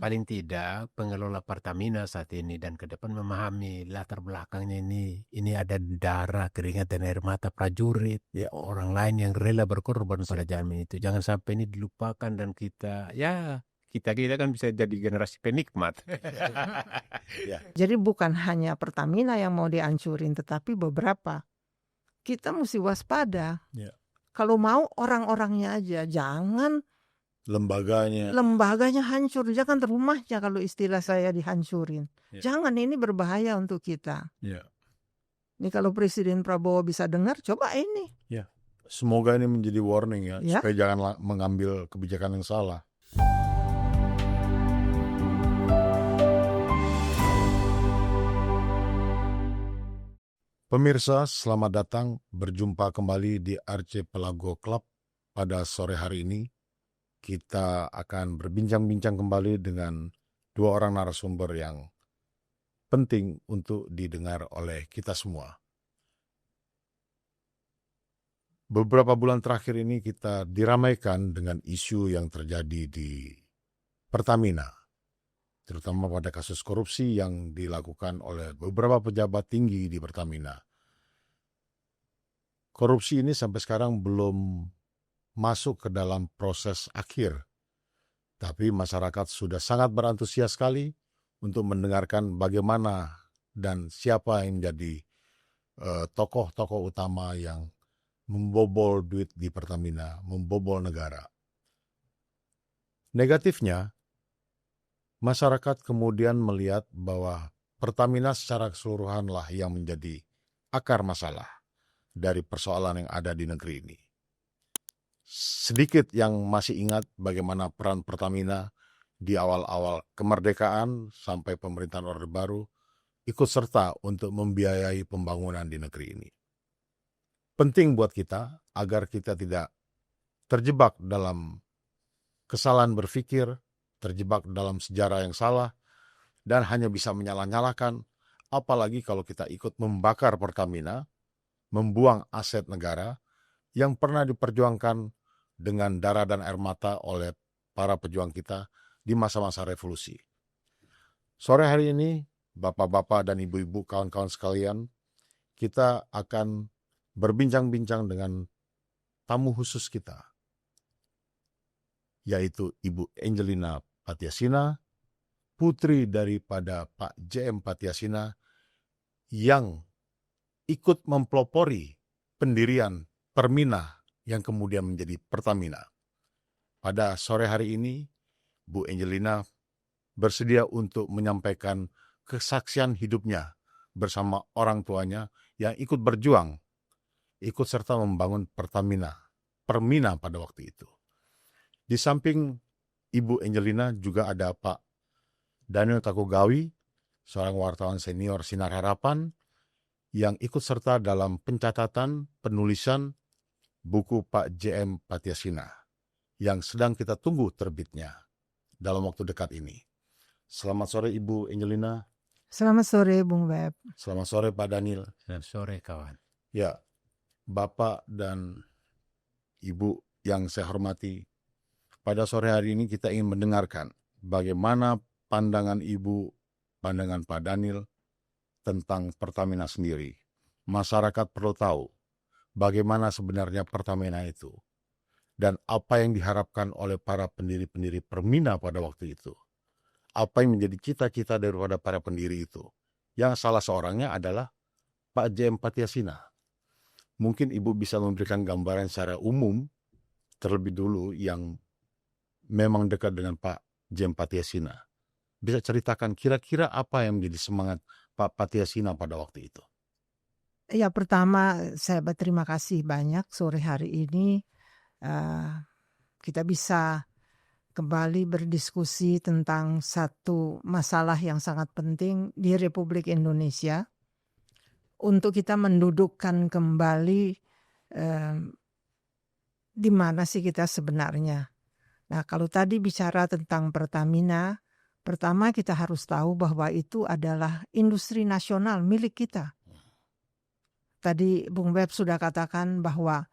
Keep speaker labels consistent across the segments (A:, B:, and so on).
A: paling tidak pengelola Pertamina saat ini dan ke depan memahami latar belakangnya ini ada darah, keringat dan air mata prajurit, ya orang lain yang rela berkorban pada zaman itu. Jangan sampai ini dilupakan dan kita kan bisa jadi generasi penikmat.
B: Ya.
C: Jadi bukan hanya Pertamina yang mau dihancurin, tetapi beberapa. Kita mesti waspada.
B: Ya.
C: Kalau mau orang-orangnya aja, jangan
B: lembaganya
C: hancur, jangan rumahnya kalau istilah saya dihancurin.
B: Ya.
C: Jangan, ini berbahaya untuk kita.
B: Ya.
C: Ini kalau Presiden Prabowo bisa dengar, coba ini.
B: Ya. Semoga ini menjadi warning ya. Supaya jangan mengambil kebijakan yang salah. Pemirsa, selamat datang berjumpa kembali di Archipelago Club. Pada sore hari ini, kita akan berbincang-bincang kembali dengan dua orang narasumber yang penting untuk didengar oleh kita semua. Beberapa bulan terakhir ini kita diramaikan dengan isu yang terjadi di Pertamina, terutama pada kasus korupsi yang dilakukan oleh beberapa pejabat tinggi di Pertamina. Korupsi ini sampai sekarang belum masuk ke dalam proses akhir, tapi masyarakat sudah sangat berantusias sekali untuk mendengarkan bagaimana dan siapa yang menjadi tokoh-tokoh utama yang membobol duit di Pertamina, membobol negara. Negatifnya, masyarakat kemudian melihat bahwa Pertamina secara keseluruhanlah yang menjadi akar masalah dari persoalan yang ada di negeri ini. Sedikit yang masih ingat bagaimana peran Pertamina di awal-awal kemerdekaan sampai pemerintahan Orde Baru ikut serta untuk membiayai pembangunan di negeri ini. Penting buat kita agar kita tidak terjebak dalam kesalahan berpikir, terjebak dalam sejarah yang salah, dan hanya bisa menyalah-nyalahkan, apalagi kalau kita ikut membakar Pertamina, membuang aset negara yang pernah diperjuangkan dengan darah dan air mata oleh para pejuang kita di masa-masa revolusi. Sore hari ini, bapak-bapak dan ibu-ibu, kawan-kawan sekalian, kita akan berbincang-bincang dengan tamu khusus kita, yaitu Ibu Angelina Patiasina, putri daripada Pak J.M. Patiasina, yang ikut mempelopori pendirian Permina yang kemudian menjadi Pertamina. Pada sore hari ini, Bu Angelina bersedia untuk menyampaikan kesaksian hidupnya bersama orang tuanya yang ikut berjuang, ikut serta membangun Permina pada waktu itu. Di samping Ibu Angelina juga ada Pak Daniel Takugawi, seorang wartawan senior Sinar Harapan, yang ikut serta dalam pencatatan penulisan buku Pak J.M. Patiasina yang sedang kita tunggu terbitnya dalam waktu dekat ini. Selamat sore Ibu Angelina.
C: Selamat sore Bung Web.
B: Selamat sore Pak Daniel.
A: Selamat sore kawan.
B: Ya, Bapak dan Ibu yang saya hormati, pada sore hari ini kita ingin mendengarkan bagaimana pandangan Ibu, pandangan Pak Daniel tentang Pertamina sendiri. Masyarakat perlu tahu bagaimana sebenarnya Pertamina itu dan apa yang diharapkan oleh para pendiri-pendiri Permina pada waktu itu. Apa yang menjadi cita-cita daripada para pendiri itu. Yang salah seorangnya adalah Pak J.M. Patiasina. Mungkin Ibu bisa memberikan gambaran secara umum terlebih dulu yang memang dekat dengan Pak J.M. Patiasina. Bisa ceritakan kira-kira apa yang menjadi semangat Pak Patiasina pada waktu itu?
C: Ya, pertama saya berterima kasih banyak sore hari ini kita bisa kembali berdiskusi tentang satu masalah yang sangat penting di Republik Indonesia untuk kita mendudukkan kembali di mana sih kita sebenarnya. Nah, kalau tadi bicara tentang Pertamina, pertama kita harus tahu bahwa itu adalah industri nasional milik kita. Tadi Bung Web sudah katakan bahwa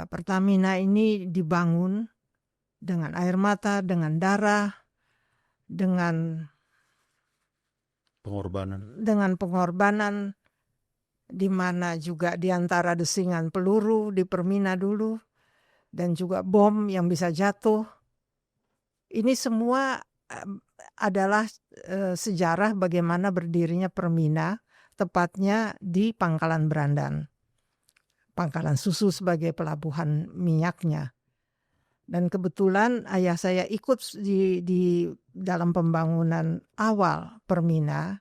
C: Pertamina ini dibangun dengan air mata, dengan darah, dengan
B: Pengorbanan.
C: di mana juga di antara desingan peluru di Permina dulu dan juga bom yang bisa jatuh. Ini semua adalah sejarah bagaimana berdirinya Permina, tepatnya di Pangkalan Brandan. Pangkalan Susu sebagai pelabuhan minyaknya. Dan kebetulan ayah saya ikut di dalam pembangunan awal Permina,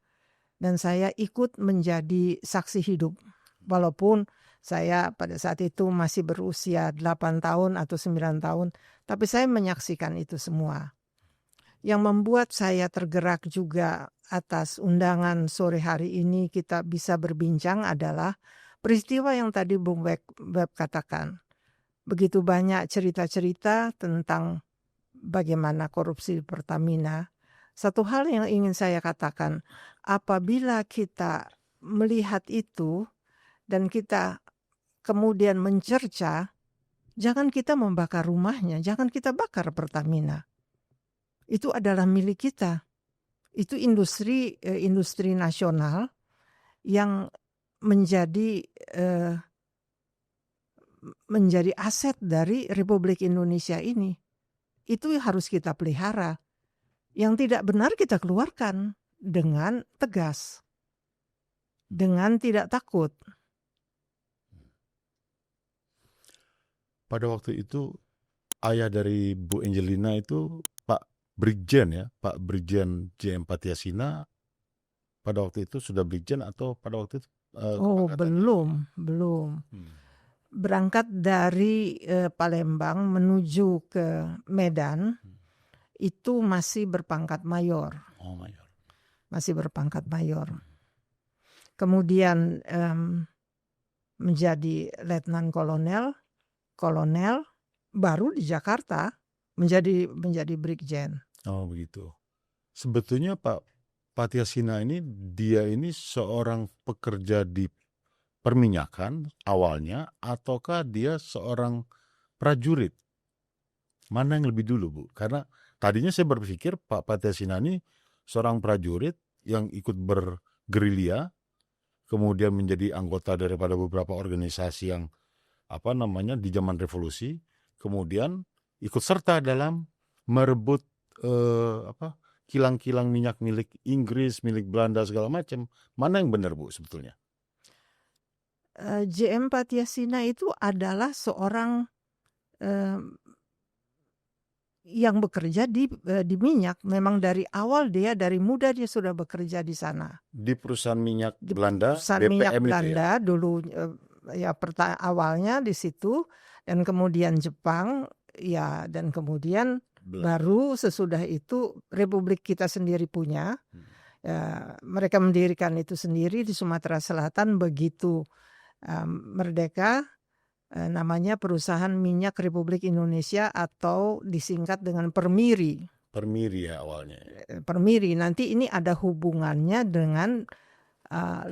C: dan saya ikut menjadi saksi hidup. Walaupun saya pada saat itu masih berusia 8 tahun atau 9 tahun, tapi saya menyaksikan itu semua. Yang membuat saya tergerak juga atas undangan sore hari ini kita bisa berbincang adalah peristiwa yang tadi Bung Web katakan. Begitu banyak cerita-cerita tentang bagaimana korupsi di Pertamina. Satu hal yang ingin saya katakan, apabila kita melihat itu dan kita kemudian mencerca, jangan kita membakar rumahnya, jangan kita bakar Pertamina. Itu adalah milik kita. Itu industri nasional yang menjadi aset dari Republik Indonesia ini. Itu harus kita pelihara. Yang tidak benar kita keluarkan dengan tegas, dengan tidak takut.
B: Pada waktu itu ayah dari Bu Angelina itu Pak Brigjen ya, Pak Brigjen JM Patiasina. Pada waktu itu sudah Brigjen atau pada waktu itu?
C: Belum. Berangkat dari Palembang menuju ke Medan, itu masih berpangkat mayor.
B: Mayor.
C: Masih berpangkat mayor. Kemudian menjadi letnan kolonel, baru di Jakarta menjadi brigjen.
B: Oh begitu. Sebetulnya Pak Patiasina ini, dia ini seorang pekerja di perminyakan awalnya, ataukah dia seorang prajurit? Mana yang lebih dulu, Bu? Karena tadinya saya berpikir Pak Patiasina ini seorang prajurit yang ikut bergerilya, kemudian menjadi anggota daripada beberapa organisasi yang di zaman revolusi, kemudian ikut serta dalam merebut kilang-kilang minyak milik Inggris, milik Belanda segala macam. Mana yang benar, Bu, sebetulnya?
C: JM Patiasina itu adalah seorang yang bekerja di minyak. Memang dari awal dari muda dia sudah bekerja di sana.
B: Di perusahaan minyak Belanda,
C: perusahaan
B: BPM
C: minyak
B: itu
C: Belanda dulu awalnya di situ, dan kemudian Jepang, dan kemudian baru sesudah itu Republik kita sendiri punya. Mereka mendirikan itu sendiri di Sumatera Selatan begitu merdeka. Namanya Perusahaan Minyak Republik Indonesia atau disingkat dengan Permiri.
B: Permiri ya awalnya.
C: Permiri, nanti ini ada hubungannya dengan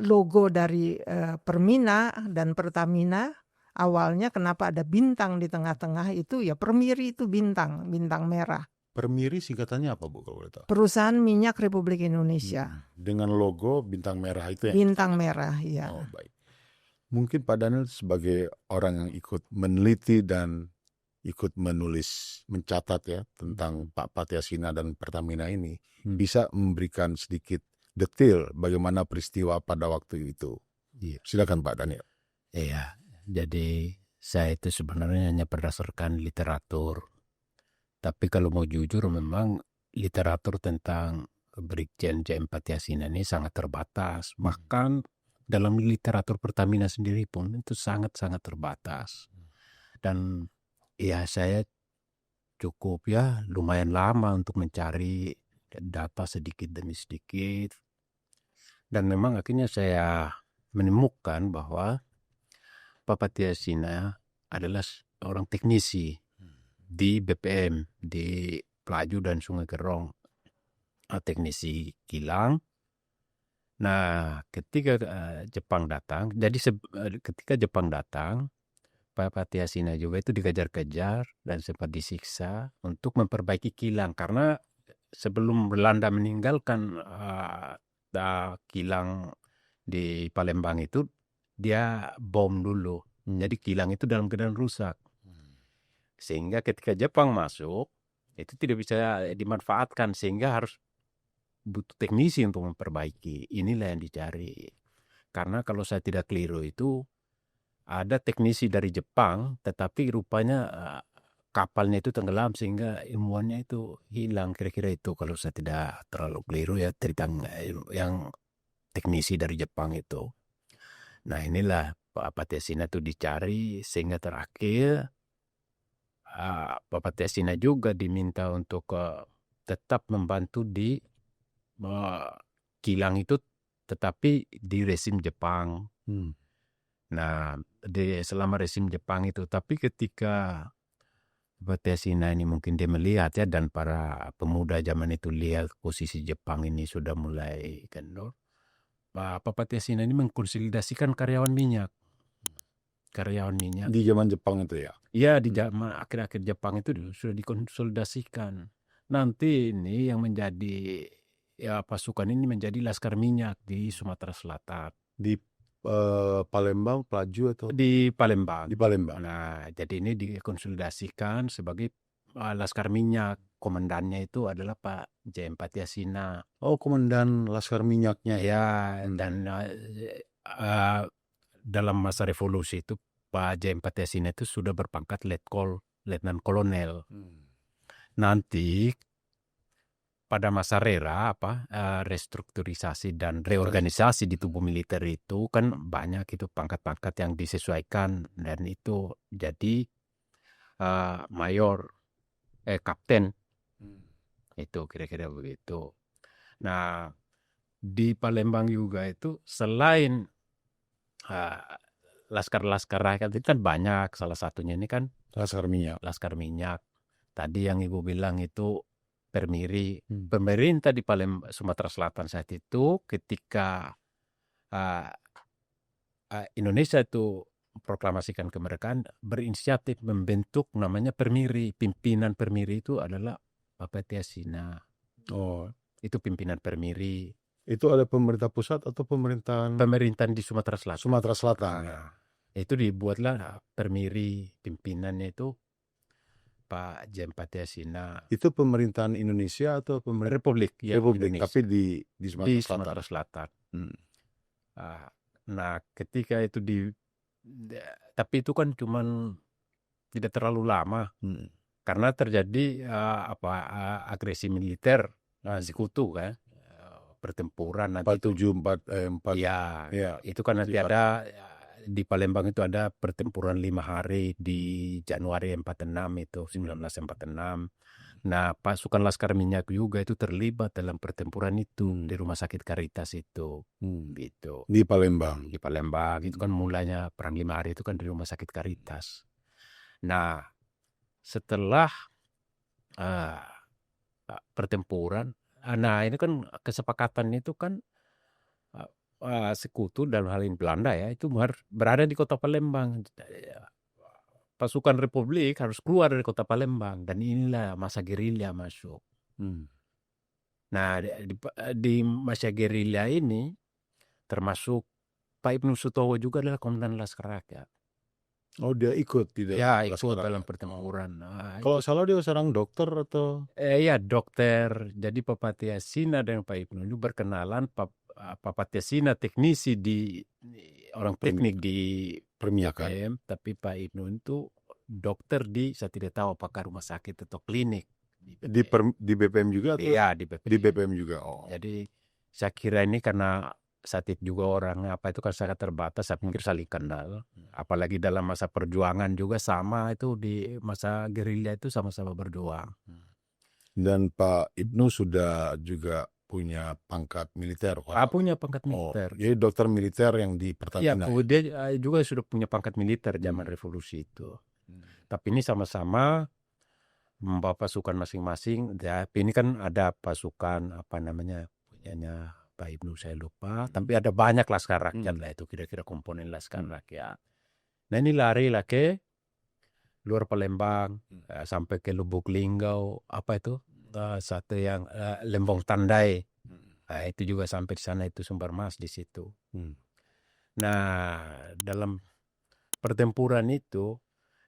C: logo dari Permina dan Pertamina. Awalnya kenapa ada bintang di tengah-tengah itu ya Permiri itu bintang merah.
B: Permiri singkatannya apa, Bu, kalau boleh tahu?
C: Perusahaan Minyak Republik Indonesia.
B: Dengan logo bintang merah itu ya?
C: Bintang merah, ya.
B: Oh, baik. Mungkin Pak Daniel sebagai orang yang ikut meneliti dan ikut menulis, mencatat ya tentang Pak Patiasina dan Pertamina ini, bisa memberikan sedikit detail bagaimana peristiwa pada waktu itu.
A: Iya.
B: Silakan Pak Daniel.
A: Iya, jadi saya itu sebenarnya hanya berdasarkan literatur. Tapi kalau mau jujur memang literatur tentang Brigjen JM Patiasina ini sangat terbatas. Bahkan dalam literatur Pertamina sendiri pun itu sangat-sangat terbatas. Dan ya saya cukup lumayan lama untuk mencari data sedikit demi sedikit. Dan memang akhirnya saya menemukan bahwa Pak Patiasina adalah orang teknisi di BPM, di Pelaju dan Sungai Gerong, teknisi kilang. Nah, ketika Jepang datang, ketika Jepang datang, Pak Patiasina juga itu dikejar-kejar dan sempat disiksa untuk memperbaiki kilang, karena sebelum Belanda meninggalkan kilang di Palembang itu, dia bom dulu. Jadi kilang itu dalam keadaan rusak. Sehingga ketika Jepang masuk, itu tidak bisa dimanfaatkan, sehingga harus butuh teknisi untuk memperbaiki. Inilah yang dicari. Karena kalau saya tidak keliru itu, ada teknisi dari Jepang, tetapi rupanya kapalnya itu tenggelam sehingga ilmuannya itu hilang. Kira-kira itu kalau saya tidak terlalu keliru ya, tentang yang teknisi dari Jepang itu. Nah inilah Pak Patiasina itu dicari, sehingga terakhir Pak Patiasina juga diminta untuk tetap membantu di kilang itu, tetapi di rezim Jepang. Nah selama rezim Jepang itu, tapi ketika Patiasina ini mungkin dia melihat ya, dan para pemuda zaman itu lihat posisi Jepang ini sudah mulai kendor, Pak Patiasina ini mengkonsolidasikan karyawan minyak.
B: Di zaman Jepang itu ya?
A: Iya, di zaman akhir-akhir Jepang itu sudah dikonsolidasikan. Nanti ini yang menjadi pasukan ini menjadi Laskar Minyak di Sumatera Selatan.
B: Di Palembang, Pelaju atau?
A: Di Palembang.
B: Di Palembang.
A: Nah, jadi ini dikonsolidasikan sebagai Laskar Minyak. Komandannya itu adalah Pak J.M. Patiasina.
B: Oh, komandan Laskar Minyaknya.
A: Ya, dan dalam masa revolusi itu Pak J.M. Patiasina itu sudah berpangkat letnan kolonel. Nanti pada masa RERA restrukturisasi dan reorganisasi di tubuh militer itu kan banyak itu pangkat-pangkat yang disesuaikan, dan itu jadi mayor, kapten. Itu kira-kira begitu. Nah, di Palembang juga itu selain laskar-laskar rakyat itu kan banyak, salah satunya ini kan
B: Laskar Minyak.
A: Laskar Minyak. Tadi yang Ibu bilang itu Permiri. Pemerintah di Sumatera Selatan saat itu ketika Indonesia itu proklamasikan kemerdekaan, berinisiatif membentuk namanya Permiri. Pimpinan Permiri itu adalah Pak Patiasina.
B: Oh,
A: itu pimpinan Permiri.
B: Itu ada pemerintah pusat atau
A: pemerintahan di Sumatera Selatan?
B: Sumatera Selatan.
A: Itu dibuatlah Permiri, pimpinannya itu Pak J.M. Patiasina.
B: Itu pemerintahan Indonesia atau
A: Republik? Ya,
B: Republik,
A: Indonesia.
B: tapi di
A: Sumatera Selatan. Nah, ketika itu tapi itu kan cuman tidak terlalu lama, karena terjadi agresi militer sekutu kan, pertempuran nanti
B: 47-44.
A: ya, itu kan nanti ada di Palembang itu ada pertempuran 5 hari di Januari 46 itu 1946. Nah, pasukan Laskar Minyak juga itu terlibat dalam pertempuran itu di Rumah Sakit Caritas itu, gitu.
B: Di Palembang.
A: Di Palembang itu kan mulanya perang 5 hari itu kan di Rumah Sakit Caritas. Nah, setelah pertempuran, nah ini kan kesepakatan itu kan sekutu dalam hal ini Belanda ya, itu berada di kota Palembang. Pasukan Republik harus keluar dari kota Palembang, dan inilah masa gerilya masuk. Nah, di masa gerilya ini termasuk Pak Ibnu Sutowo juga adalah komandan Laskar Rakyat.
B: Oh, dia ikut
A: ikut dalam pertempuran.
B: Kalau salah dia seorang dokter atau?
A: Ya, dokter. Jadi Pak Patiasina dan Pak Ibnu itu berkenalan. Pak Patiasina teknisi di orang teknik di
B: perminyakan,
A: tapi Pak Ibnu itu dokter saya tidak tahu apakah rumah sakit atau klinik
B: di BPM juga?
A: Iya, di BPM.
B: Di BPM juga.
A: Jadi saya kira ini karena saat itu juga orangnya itu kan sangat terbatas, saya pikir saling kenal. Apalagi dalam masa perjuangan juga sama, itu di masa gerilya itu sama-sama berjuang.
B: Dan Pak Ibnu sudah juga punya pangkat militer.
A: Punya pangkat militer.
B: Jadi dokter militer yang di Pertamina.
A: Iya, dia juga sudah punya pangkat militer zaman revolusi itu. Tapi ini sama-sama membawa pasukan masing-masing. Ya, ini kan ada pasukan punyanya Pak Ibnu saya lupa. Tapi ada banyak Laskar Rakyat lah itu, kira-kira komponen Laskar Rakyat. Nah, ini lari lah ke luar Palembang, sampai ke Lubuk Linggau, satu yang Lembong Tandai. Itu juga sampai di sana, itu sumber emas di situ. Nah, dalam pertempuran itu,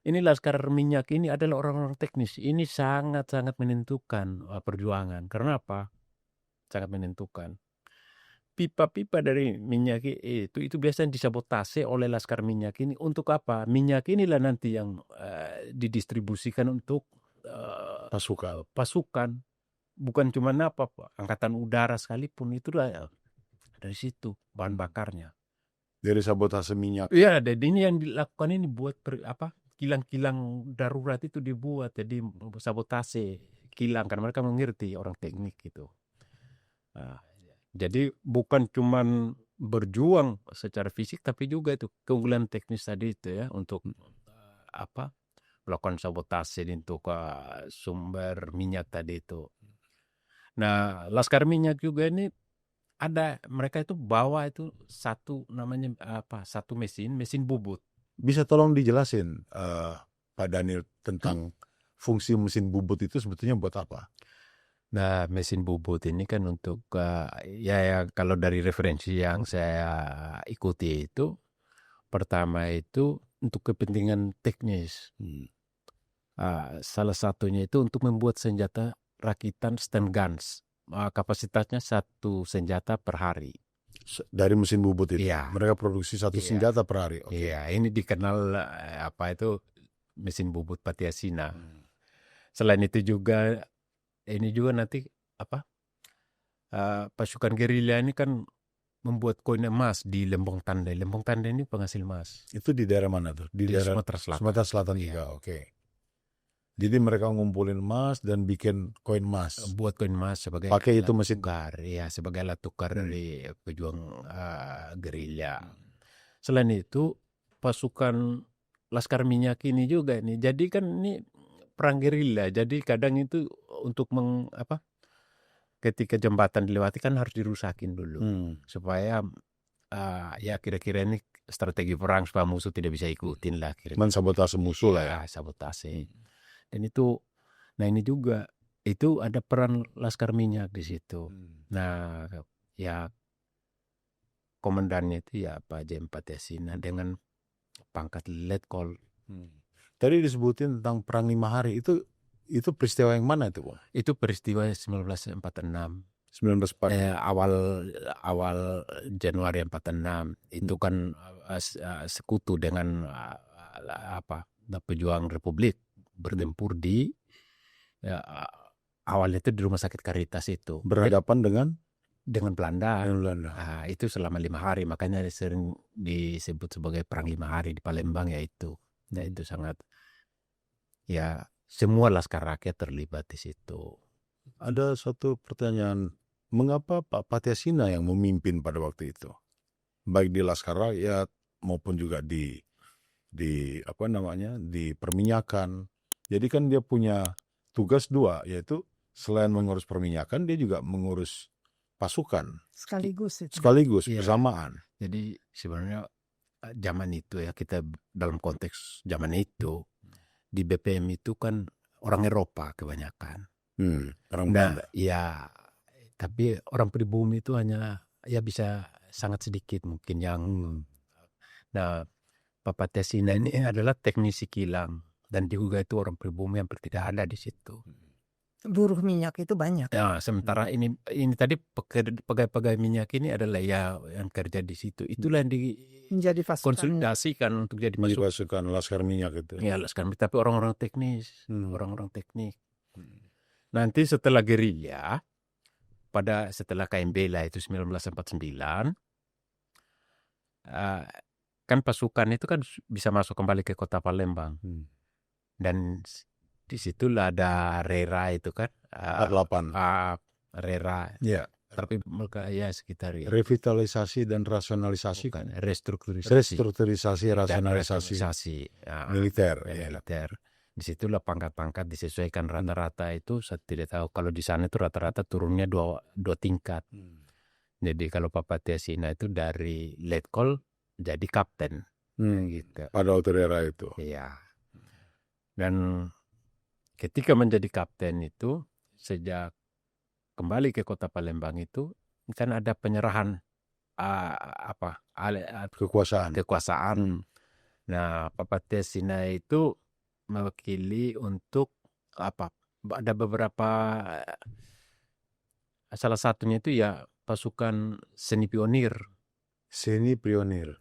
A: ini Laskar Minyak ini adalah orang-orang teknis. Ini sangat-sangat menentukan perjuangan. Karena apa? Sangat menentukan. Pipa-pipa dari minyak itu biasanya disabotase oleh Laskar Minyak ini. Untuk apa? Minyak inilah nanti yang didistribusikan untuk pasukan. Bukan cuma angkatan udara sekalipun, itu dari situ bahan bakarnya.
B: Dari sabotase minyak.
A: Iya, jadi ini yang dilakukan ini buat kilang-kilang darurat itu dibuat, jadi sabotase kilang, karena mereka mengerti orang teknik gitu. Jadi bukan cuman berjuang secara fisik, tapi juga itu keunggulan teknis tadi itu ya, untuk melakukan sabotase untuk sumber minyak tadi itu. Nah, Laskar Minyak juga ini mereka itu bawa itu satu mesin bubut.
B: Bisa tolong dijelasin Pak Daniel tentang fungsi mesin bubut itu sebetulnya buat apa?
A: Nah, mesin bubut ini kan untuk ya kalau dari referensi yang saya ikuti itu, pertama itu untuk kepentingan teknis. Salah satunya itu untuk membuat senjata rakitan stand guns. Kapasitasnya 1 senjata per hari.
B: Dari mesin bubut itu?
A: Iya.
B: Mereka produksi 1 senjata per hari? Okay.
A: Iya, ini dikenal itu mesin bubut Patiasina. Selain itu juga, ini juga nanti pasukan gerilya ini kan membuat koin emas di Lembong Tandai. Lembong Tandai ini penghasil emas.
B: Itu di daerah mana tuh? Di daerah
A: Sumatera Selatan.
B: Sumatera Selatan juga, oke. Jadi mereka ngumpulin emas dan bikin koin emas.
A: Buat koin emas sebagai
B: pakai itu mesin
A: tukar, ya, sebagai alat tukar dari pejuang gerilya. Selain itu pasukan Laskar Minyak ini juga nih. Jadi kan ini perang gerilya. Jadi kadang itu untuk ketika jembatan dilewati kan harus dirusakin dulu supaya ya kira-kira ini strategi perang supaya musuh tidak bisa ikutin lah.
B: Mensabotase musuh lah ya.
A: Sabotase. Dan itu, nah ini juga itu ada peran Laskar Minyak di situ. Nah, ya komandannya itu ya Pak JM Patiasina dengan pangkat Letkol.
B: Tadi disebutin tentang perang 5 hari itu peristiwa yang mana itu, Bang?
A: Itu peristiwa 1946. Awal Januari 46 itu kan sekutu dengan pejuang Republik bertempur di awalnya itu di Rumah Sakit Caritas itu.
B: Berhadapan
A: dengan Belanda. Nah, itu selama 5 hari, makanya sering disebut sebagai perang 5 hari di Palembang ya itu. Nah, itu sangat ya semua laskar rakyat terlibat di situ.
B: Ada satu pertanyaan, mengapa Pak Patiasina yang memimpin pada waktu itu? Baik di Laskar Rakyat maupun juga di perminyakan. Jadi kan dia punya tugas 2, yaitu selain mengurus perminyakan, dia juga mengurus pasukan.
C: Sekaligus
B: bersamaan.
A: Jadi sebenarnya zaman itu ya, kita dalam konteks zaman itu di BPM itu kan orang Eropa kebanyakan.
B: Orang Belanda.
A: Ya, tapi orang pribumi itu hanya ya bisa sangat sedikit mungkin yang. Nah, Pak Patiasina ini adalah teknisi kilang. Dan juga itu orang pribumi yang tidak ada di situ.
C: Buruh minyak itu banyak.
A: Ya, sementara ini tadi pegawai minyak ini adalah ya yang kerja di situ. Itulah yang
C: menjadi
A: konsolidasikan untuk jadi
B: pasukan Laskar Minyak itu.
A: Ya, Laskar Minyak, tapi orang-orang teknis, orang-orang teknik. Nanti setelah gerilya, setelah KMB lah itu 1949, kan pasukan itu kan bisa masuk kembali ke kota Palembang. Dan disitulah ada RERA itu kan.
B: 8.
A: RERA.
B: Ya.
A: Tapi mereka ya sekitar ya.
B: Revitalisasi dan rasionalisasi.
A: Bukan, restrukturisasi,
B: rasionalisasi. Militer.
A: Militer. Disitulah pangkat-pangkat disesuaikan rata-rata itu. Saya tidak tahu kalau di sana itu rata-rata turunnya 2 tingkat. Jadi kalau Pak Patiasina itu dari Letkol jadi kapten. Gitu.
B: Pada waktu RERA itu.
A: Iya. Dan ketika menjadi kapten itu sejak kembali ke kota Palembang itu kan ada penyerahan
B: Kekuasaan.
A: kekuasaan. Nah, Pak Patiasina itu mewakili untuk ada beberapa, salah satunya itu ya pasukan seni pionir.
B: Seni pionir.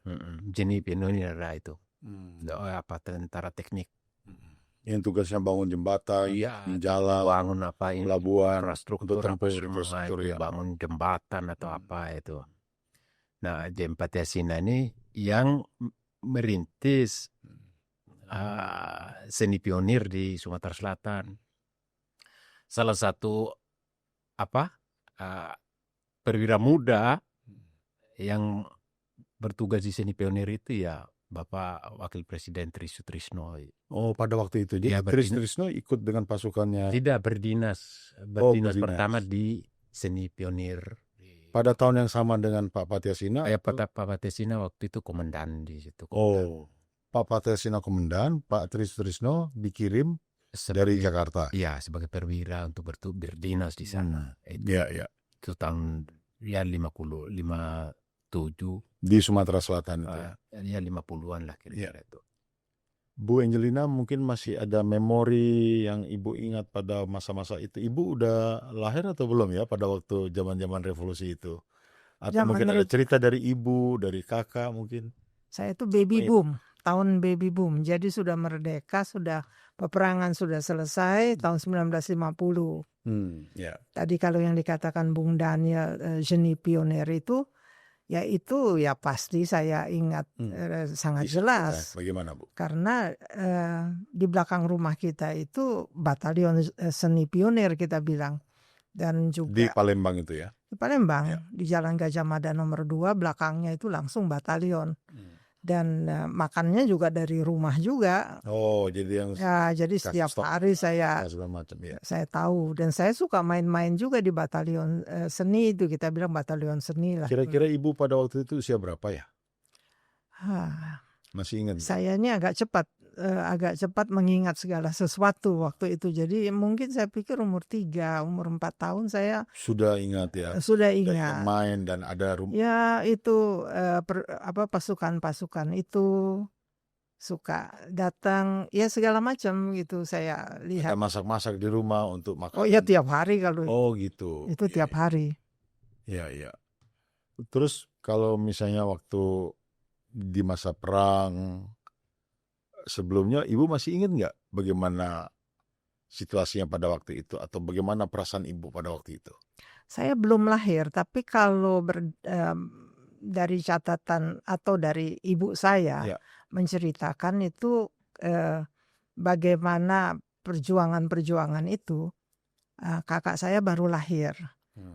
A: Seni pionir lah itu. Tentara teknik.
B: Yang tugasnya bangun jembatan, jalan,
A: bangun
B: pelabuhan,
A: infrastruktur,
B: infrastruktur ya.
A: bangun jembatan atau apa itu. Nah, JM Patiasina ini yang merintis seni pionir di Sumatera Selatan. Salah satu perwira muda yang bertugas di seni pionir itu ya Bapak Wakil Presiden Tri Sutrisno.
B: Oh, pada waktu itu. Jadi
A: Ya,
B: Tri Sutrisno ikut dengan pasukannya.
A: Tidak, berdinas pertama di seni pionir.
B: Pada tahun yang sama dengan Pak Patiasina.
A: Pak Patiasina waktu itu komandan di situ.
B: Oh, Pak Patiasina komandan, Pak Tri Sutrisno dikirim dari Jakarta.
A: Iya, sebagai perwira untuk berdinas di sana.
B: Iya.
A: Itu tahun 57.
B: Di Sumatera Selatan itu.
A: Ya 50-an lah kira-kira itu.
B: Bu Angelina, mungkin masih ada memori yang Ibu ingat pada masa-masa itu. Ibu udah lahir atau belum ya pada waktu zaman-zaman revolusi itu? Atau mungkin ada cerita dari Ibu, dari kakak mungkin?
C: Saya itu baby boom, tahun baby boom. Jadi sudah merdeka, sudah peperangan sudah selesai tahun 1950. Tadi kalau yang dikatakan Bung Daniel seni pionir itu, ya itu ya pasti saya ingat sangat jelas.
B: Bagaimana, Bu?
C: Karena di belakang rumah kita itu batalion seni pionir kita bilang. Dan juga
B: di Palembang itu ya?
C: Di Palembang, di Jalan Gajah Mada nomor 2, belakangnya itu langsung batalion. Dan makannya juga dari rumah juga.
B: Oh, jadi yang
C: jadi setiap hari saya tahu, dan saya suka main-main juga di batalion seni itu, kita bilang batalion seni lah.
B: Kira-kira Ibu pada waktu itu usia berapa ya? Masih ingat?
C: Saya ini agak cepat mengingat segala sesuatu waktu itu. Jadi mungkin saya pikir umur 3, umur 4 tahun saya
B: sudah ingat ya.
C: Sudah ingat.
B: Main dan ada rumah.
C: Ya itu pasukan-pasukan itu suka datang, ya segala macam gitu saya lihat.
B: Ada masak-masak di rumah untuk makan.
C: Oh ya, tiap hari kalau.
B: Oh gitu.
C: Itu tiap hari.
B: Iya. Terus kalau misalnya waktu di masa perang sebelumnya, Ibu masih ingat nggak bagaimana situasinya pada waktu itu, atau bagaimana perasaan Ibu pada waktu itu?
C: Saya belum lahir, tapi kalau dari catatan atau dari ibu saya menceritakan itu bagaimana perjuangan itu. Kakak saya baru lahir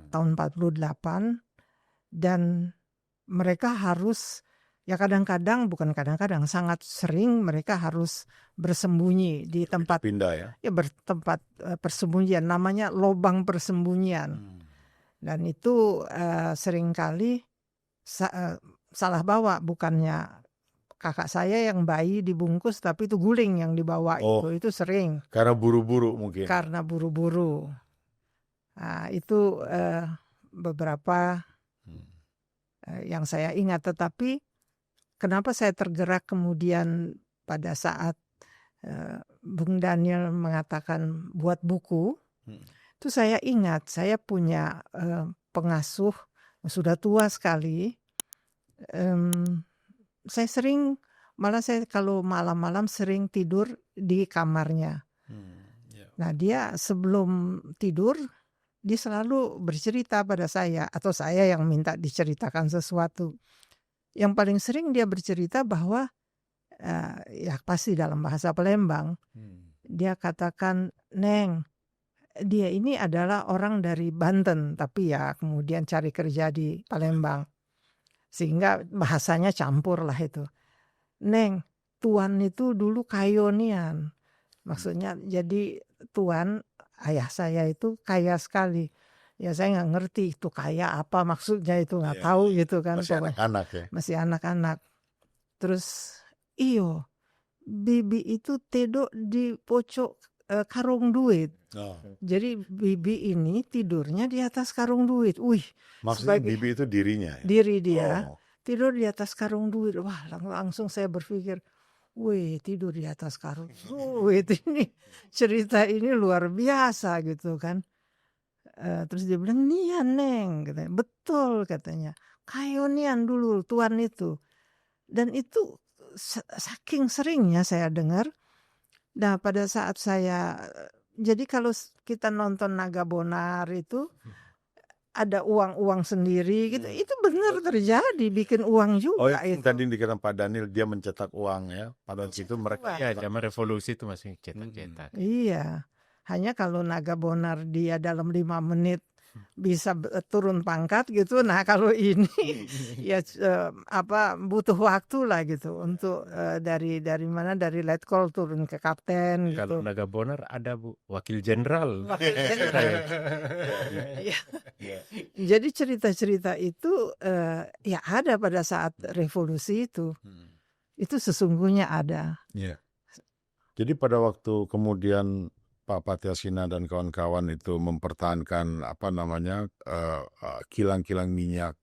C: tahun 48, dan mereka harus, ya kadang-kadang sangat sering mereka harus bersembunyi di tempat
B: pindah ya
C: bertempat persembunyian, namanya lobang persembunyian. Dan itu seringkali salah bawa, bukannya kakak saya yang bayi dibungkus, tapi itu guling yang dibawa. Itu sering.
B: Karena buru-buru mungkin.
C: Karena buru-buru. Itu beberapa yang saya ingat. Tetapi kenapa saya tergerak kemudian pada saat Bung Daniel mengatakan buat buku, itu saya ingat saya punya pengasuh sudah tua sekali. Saya kalau malam-malam sering tidur di kamarnya. Nah, dia sebelum tidur dia selalu bercerita pada saya, atau saya yang minta diceritakan sesuatu. Yang paling sering dia bercerita bahwa ya pasti dalam bahasa Palembang. Dia katakan, "Neng, dia ini adalah orang dari Banten, tapi ya kemudian cari kerja di Palembang. Sehingga bahasanya campur lah itu. Neng, tuan itu dulu kayonian." Maksudnya jadi tuan, ayah saya itu kaya sekali. Ya saya nggak ngerti itu kaya apa maksudnya, itu nggak tahu gitu kan.
B: Masih anak-anak ya?
C: Masih anak-anak. Terus bibi itu tedok di pojok karung duit.
B: Oh.
C: Jadi bibi ini tidurnya di atas karung duit. Wih,
B: Maksudnya
C: sebagai
B: bibi itu dirinya ya?
C: diri dia
B: Oh.
C: tidur di atas karung duit. Wah, langsung saya berpikir, wih, tidur di atas karung duit ini cerita ini luar biasa gitu kan. Terus dia bilang, nian neng, katanya. Betul katanya. Kayo nian dulu tuan itu. Dan itu saking seringnya saya dengar. Nah, pada saat saya jadi kalau kita nonton Naga Bonar itu ada uang-uang sendiri gitu. Itu benar terjadi, bikin uang
B: Oh,
C: juga
B: yang
C: itu.
B: tadi dikatakan Pak Daniel, dia mencetak uang ya. Pada situ mereka
C: Uang.
A: Ya, zaman revolusi itu masih cetak-cetak.
C: Iya. Hanya kalau Naga Bonar dia dalam 5 menit bisa turun pangkat gitu. Nah, kalau ini ya butuh waktu lah gitu untuk dari mana dari letkol turun ke kapten
A: Kalau
C: gitu.
A: Naga Bonar ada Bu, wakil jenderal.
C: Wakil jenderal. Iya. Jadi cerita-cerita itu ya ada pada saat revolusi itu. Itu sesungguhnya ada.
B: Iya. Jadi pada waktu kemudian Pak Patiasina dan kawan-kawan itu mempertahankan kilang-kilang minyak,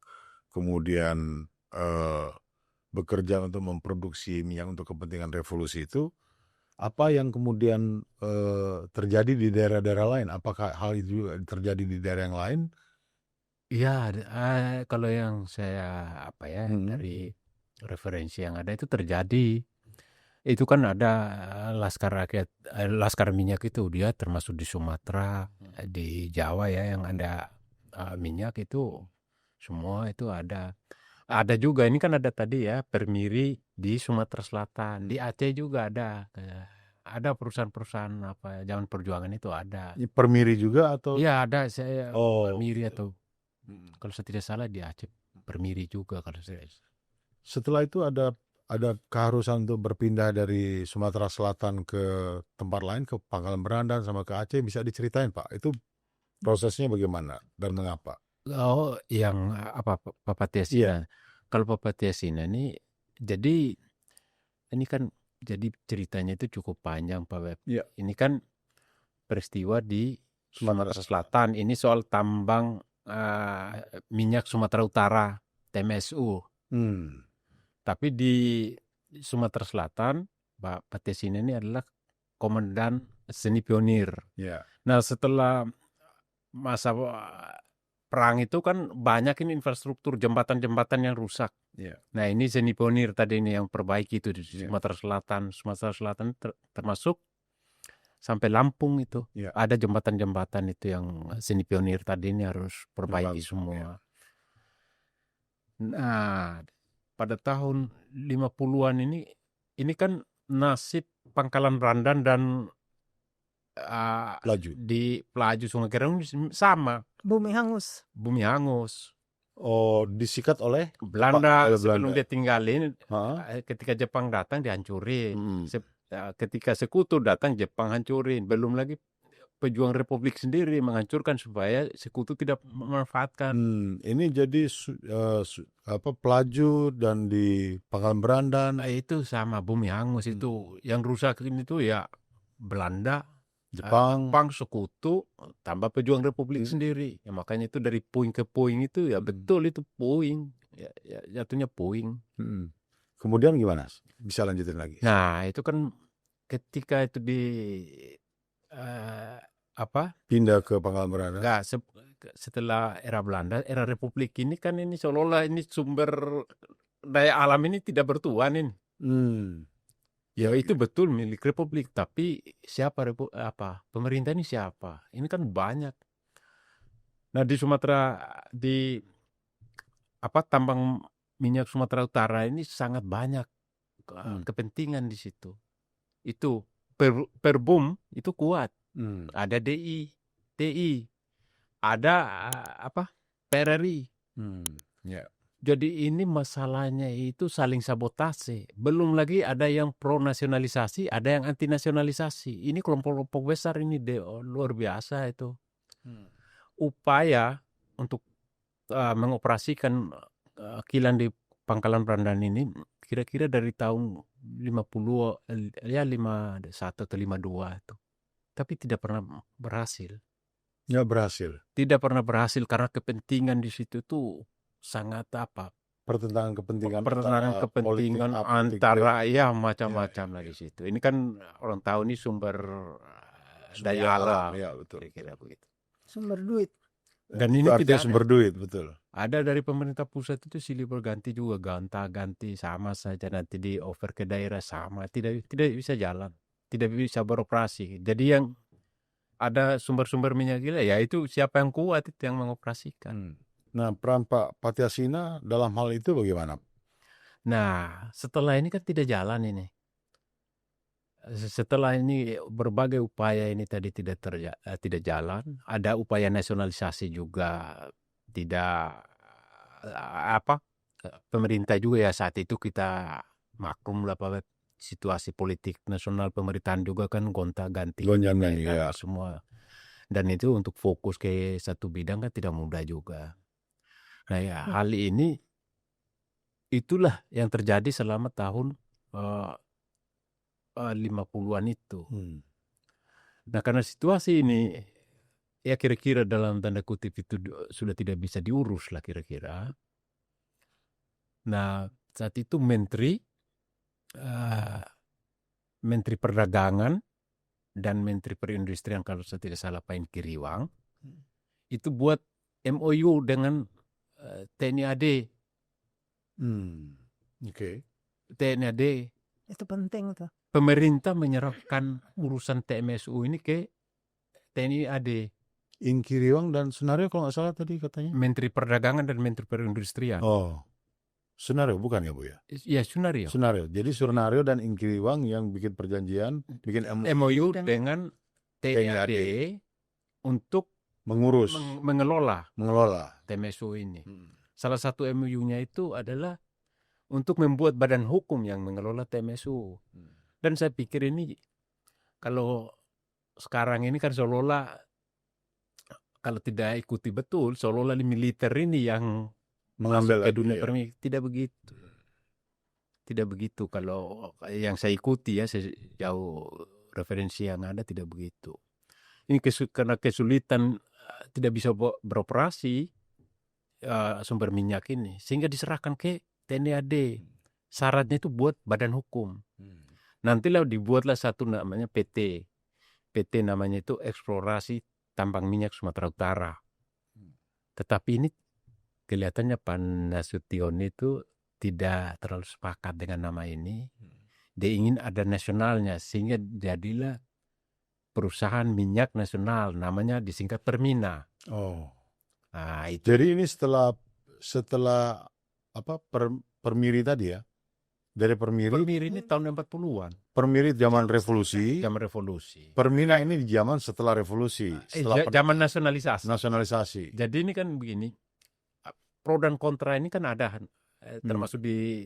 B: kemudian bekerja untuk memproduksi minyak untuk kepentingan revolusi itu, apa yang kemudian terjadi di daerah-daerah lain? Apakah hal itu juga terjadi di daerah yang lain?
A: Iya, kalau yang saya dari referensi yang ada itu terjadi. Itu kan ada laskar rakyat, laskar minyak itu dia termasuk di Sumatera, di Jawa ya yang ada minyak itu semua itu ada. Ada juga ini kan ada tadi ya Permiri di Sumatera Selatan, di Aceh juga ada. Ada perusahaan-perusahaan zaman perjuangan itu ada.
B: Permiri juga atau?
A: Iya ada saya
B: Oh.
A: Permiri atau kalau saya tidak salah di Aceh Permiri juga kalau saya.
B: Setelah itu ada keharusan untuk berpindah dari Sumatera Selatan ke tempat lain, ke Pangkalan Berandan sama ke Aceh. Bisa diceritain Pak, itu prosesnya bagaimana dan mengapa?
A: Oh, yang Papatiasina. Kalau Papatiasina ini, jadi ini kan jadi ceritanya itu cukup panjang Pak Web.
B: Iya.
A: Ini kan peristiwa di Sumatera Selatan. Ini soal tambang minyak Sumatera Utara, TMSU. Tapi di Sumatera Selatan, Pak Patiasina ini adalah komandan seni pionir. Nah, setelah masa perang itu kan banyak ini infrastruktur jembatan-jembatan yang rusak. Nah, ini seni pionir tadi ini yang perbaiki itu di Sumatera Selatan. Sumatera Selatan termasuk sampai Lampung itu. Ada jembatan-jembatan itu yang seni pionir tadi ini harus perbaiki semua. Nah, pada tahun 50-an ini kan nasib Pangkalan Berandan dan di Pelaju Sungai Kerong sama.
C: Bumi hangus.
B: Oh, disikat oleh
A: Belanda sebelum dia tinggalin. Ketika Jepang datang dihancurin. Ketika Sekutu datang Jepang hancurin. Belum lagi pejuang Republik sendiri menghancurkan supaya Sekutu tidak memanfaatkan.
B: Ini jadi Pelaju dan di Pangkalan Berandan.
A: Itu sama Bumi hangus itu. Yang rusak ini tuh ya Belanda,
B: Jepang,
A: Sekutu, tambah pejuang Republik sendiri. Ya, makanya itu dari puing ke puing itu ya betul itu puing. Ya, jatuhnya puing.
B: Kemudian gimana? Bisa lanjutin lagi.
A: Nah, itu kan ketika itu
B: pindah ke Pangkalan Berandan.
A: Enggak, setelah era Belanda, era Republik ini kan ini seolah-olah ini sumber daya alam ini tidak bertuan ini. Ya itu betul milik Republik, tapi siapa pemerintah ini siapa? Ini kan banyak. Nah, di Sumatera tambang minyak Sumatera Utara ini sangat banyak kepentingan di situ. Itu Perbum itu kuat. Ada TI, ada PRRI. Jadi ini masalahnya itu saling sabotase. Belum lagi ada yang pro nasionalisasi, ada yang anti nasionalisasi. Ini kelompok-kelompok besar ini luar biasa itu. Upaya untuk mengoperasikan kilang di Pangkalan Berandan ini kira-kira dari tahun 51 atau 52 itu. tapi tidak pernah berhasil.
B: Nggak berhasil.
A: Tidak pernah berhasil karena kepentingan di situ tuh sangat apa?
B: Pertentangan kepentingan
A: Pertentangan
B: antara
A: kepentingan
B: politik A, politik B.
A: antara ya macam-macam
B: Ya,
A: lah
B: ya.
A: di situ. Ini kan orang tahu ini sumber
B: Sumber
A: daya alam,
B: ya betul.
A: kira-kira begitu.
C: Sumber duit.
A: Dan
B: Itu
A: ini
B: artinya
A: tidak
B: sumber duit, betul.
A: ada dari pemerintah pusat itu silih berganti juga, gonta-ganti sama saja, nanti di over ke daerah sama, tidak bisa jalan, tidak bisa beroperasi. Jadi yang ada sumber-sumber minyak gila ya itu siapa yang kuat itu yang mengoperasikan.
B: Nah, peran Pak Patyasina dalam hal itu bagaimana?
A: Nah, setelah ini kan tidak jalan ini. Setelah ini berbagai upaya ini tadi tidak jalan, ada upaya nasionalisasi juga tidak pemerintah juga ya saat itu kita maklum lah Pak, situasi politik nasional pemerintahan juga kan gonta-ganti
B: Gonjang-ganjing, ya.
A: semua. Dan itu untuk fokus ke satu bidang kan tidak mudah juga. Nah ya hal ini itulah yang terjadi selama tahun 50-an itu. Nah karena situasi ini ya kira-kira dalam tanda kutip itu sudah tidak bisa diurus lah kira-kira. Nah saat itu Menteri Perdagangan dan Menteri Perindustrian kalau saya tidak salah Pak Inkiriwang itu buat MOU dengan TNI AD.
B: Oke.
A: TNI AD.
C: Itu penting tuh.
A: Pemerintah menyerahkan urusan TMSU ini ke TNI AD.
B: Inkiriwang dan Sunario kalau nggak salah tadi katanya.
A: Menteri Perdagangan dan Menteri Perindustrian.
B: Oh, Sunario bukan ya Bu ya?
A: Ya Sunario.
B: Sunario. Jadi Sunario dan Inkiriwang yang bikin perjanjian, bikin
A: MOU dengan TNI AD untuk
B: mengurus,
A: mengelola
B: mengelola
A: TMSU ini. Salah satu MOU-nya itu adalah untuk membuat badan hukum yang mengelola TMSU. Dan saya pikir ini kalau sekarang ini kan seolah-olah kalau tidak ikuti betul seolah-olah militer ini yang
B: mengambil
A: ke dunia
B: ya.
A: permisi. Tidak begitu. Tidak begitu kalau yang saya ikuti ya sejauh referensi yang ada tidak begitu. Ini karena kesulitan tidak bisa beroperasi sumber minyak ini sehingga diserahkan ke TNI AD. Syaratnya itu buat badan hukum. Nantilah dibuatlah satu namanya PT. PT namanya itu Eksplorasi Tambang Minyak Sumatera Utara. Tetapi ini kelihatannya Pak Nasution itu tidak terlalu sepakat dengan nama ini. Dia ingin ada nasionalnya sehingga jadilah perusahaan minyak nasional namanya disingkat Permina.
B: Oh.
A: Nah, itu.
B: Jadi ini setelah Permiri tadi ya. Dari Permiri
A: ini tahun 40-an.
B: Permiri zaman revolusi.
A: Zaman revolusi.
B: Permina ini di zaman setelah revolusi. Setelah
A: zaman nasionalisasi.
B: Nasionalisasi.
A: Jadi ini kan begini. Pro dan kontra ini kan ada. Termasuk di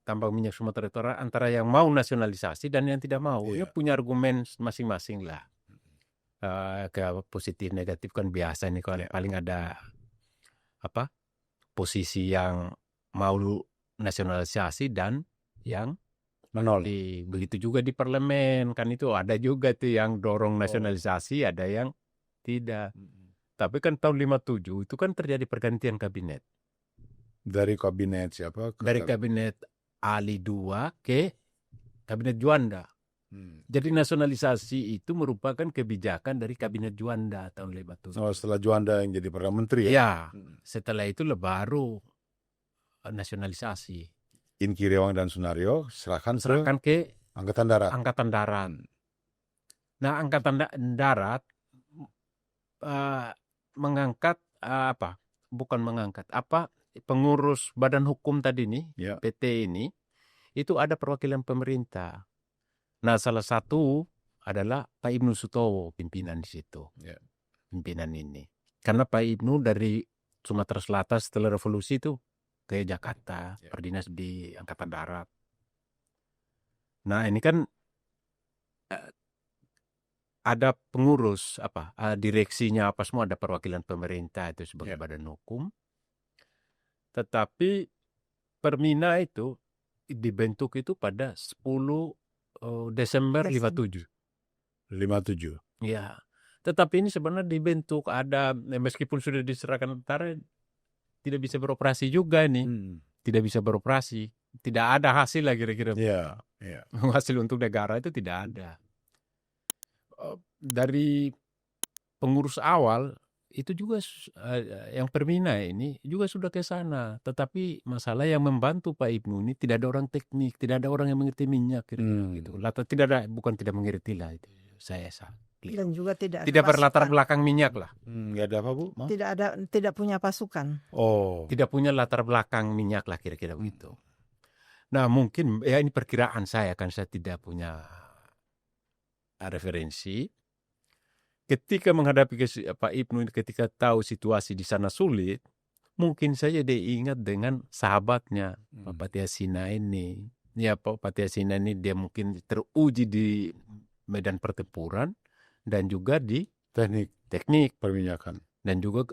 A: tambang minyak Sumatera Utara antara yang mau nasionalisasi dan yang tidak mau.
B: Iya.
A: Dia punya argumen masing-masing lah. Positif negatif kan biasa ini kan paling ada posisi yang mau nasionalisasi dan yang
B: menolak.
A: Begitu juga di parlemen kan itu ada juga tuh yang dorong nasionalisasi, ada yang tidak. Tapi kan tahun 57 itu kan terjadi pergantian kabinet.
B: Dari kabinet siapa?
A: Dari kabinet Ali II ke kabinet Juanda. Jadi nasionalisasi itu merupakan kebijakan dari kabinet Juanda tahun 57.
B: Oh, setelah Juanda yang jadi Perdana Menteri ya?
A: Ya, setelah itu baru nasionalisasi.
B: Inkiriwang dan Sunario serahkan
A: ke
B: Angkatan Darat.
A: Angkatan Darat. Nah, Angkatan Darat mengangkat pengurus badan hukum tadi nih, PT ini, itu ada perwakilan pemerintah. Nah, salah satu adalah Pak Ibnu Sutowo, pimpinan di situ. Pimpinan ini. Karena Pak Ibnu dari Sumatera Selatan setelah revolusi itu ke Jakarta, berdinas di Angkatan Darat. Nah, ini kan ada pengurus direksinya semua ada perwakilan pemerintah itu sebagai badan hukum. Tetapi Permina itu dibentuk itu pada 10 Desember 57. Ya, tetapi ini sebenarnya dibentuk ada meskipun sudah diserahkan tentara tidak bisa beroperasi juga ini, tidak bisa beroperasi, tidak ada hasil lah kira-kira.
B: Ya, ya.
A: Hasil untuk negara itu tidak ada. Dari pengurus awal itu juga yang Permina ini juga sudah ke sana, tetapi masalah yang membantu Pak Ibnu ini tidak ada orang teknik, tidak ada orang yang mengerti minyak gitu. Tidak ada, bukan tidak mengerti lah itu. Saya
C: Dan juga tidak ada
A: berlatar
C: pasukan.
A: belakang minyak lah.
B: Nggak ada apa, Bu? Maaf.
C: Tidak punya pasukan.
B: Oh.
A: Tidak punya latar belakang minyak lah kira-kira begitu. Nah mungkin ya ini perkiraan saya kan saya tidak punya referensi. Ketika menghadapi Pak Ibnu ketika tahu situasi di sana sulit, mungkin saja dia ingat dengan sahabatnya Pak Patiasina ini. Ya Pak Patiasina ini dia mungkin teruji di medan pertempuran dan juga di teknik
B: Perminyakan.
A: dan juga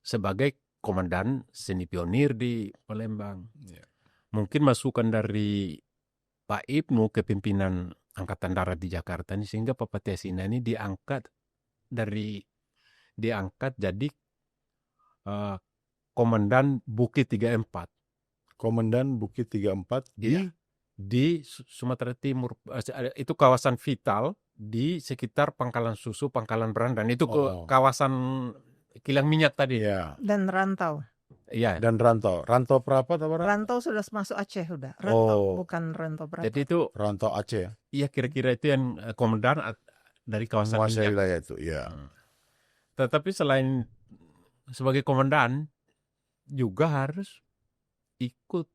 A: sebagai komandan seni pionir di Palembang.
B: Ya.
A: Mungkin masukan dari Pak Ibnu ke pimpinan Angkatan Darat di Jakarta ini sehingga Pak Patiasina ini diangkat jadi komandan Bukit 34.
B: Komandan Bukit 34
A: di Sumatera Timur. Itu kawasan vital di sekitar Pangkalan Susu, Pangkalan Berandan. Itu ke kawasan kilang minyak tadi.
B: Ya.
C: Dan rantau.
A: Iya.
B: Dan rantau. Rantau Prapat apa?
C: Rantau sudah masuk Aceh udah. Rantau bukan rantau Prapat.
A: Jadi itu
B: rantau Aceh.
A: Iya kira-kira itu yang komandan dari kawasan minyak.
B: Wilayah itu, ya.
A: Tetapi selain sebagai komandan juga harus ikut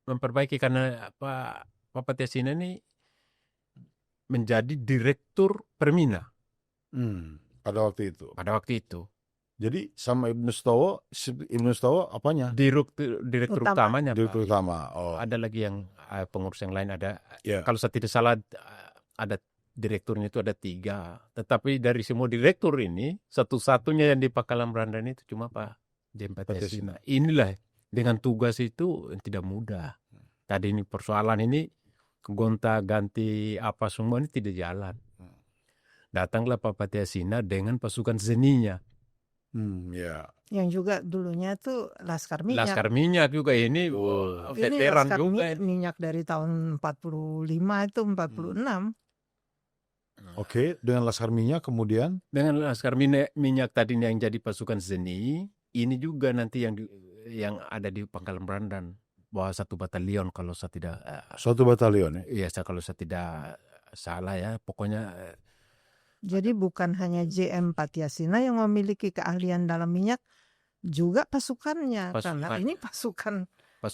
A: memperbaiki karena Pak Patiasina ini menjadi direktur Permina
B: pada waktu itu. Jadi sama Ibnu Stowo apanya?
A: Direktur utamanya.
B: Direktur utama. Oh.
A: Ada lagi yang pengurus yang lain ada.
B: Yeah.
A: Kalau saya tidak salah ada direkturnya itu ada 3. Tetapi dari semua direktur ini satu-satunya yang di Pangkalan Berandan itu cuma Pak Jem Patiasina. Inilah dengan tugas itu tidak mudah. Tadi ini persoalan ini gonta-ganti apa semua ini tidak jalan. Datanglah Pak Patiasina dengan pasukan seninya.
C: Yang juga dulunya tuh Laskar Minyak.
A: Laskar Minyak juga ini veteran
C: Laskar
A: juga.
C: Minyak dari tahun 45 itu 46.
B: Oke, dengan Laskar Minyak kemudian?
A: Dengan Laskar Minyak tadi yang jadi pasukan seni, ini juga nanti yang ada di Pangkalan Berandan. Bahwa 1 batalion kalau saya tidak...
B: 1 batalion ya?
A: Iya, kalau saya tidak salah ya, pokoknya...
C: Jadi bukan hanya JM Patiasina yang memiliki keahlian dalam minyak, juga pasukannya. Karena ini pasukan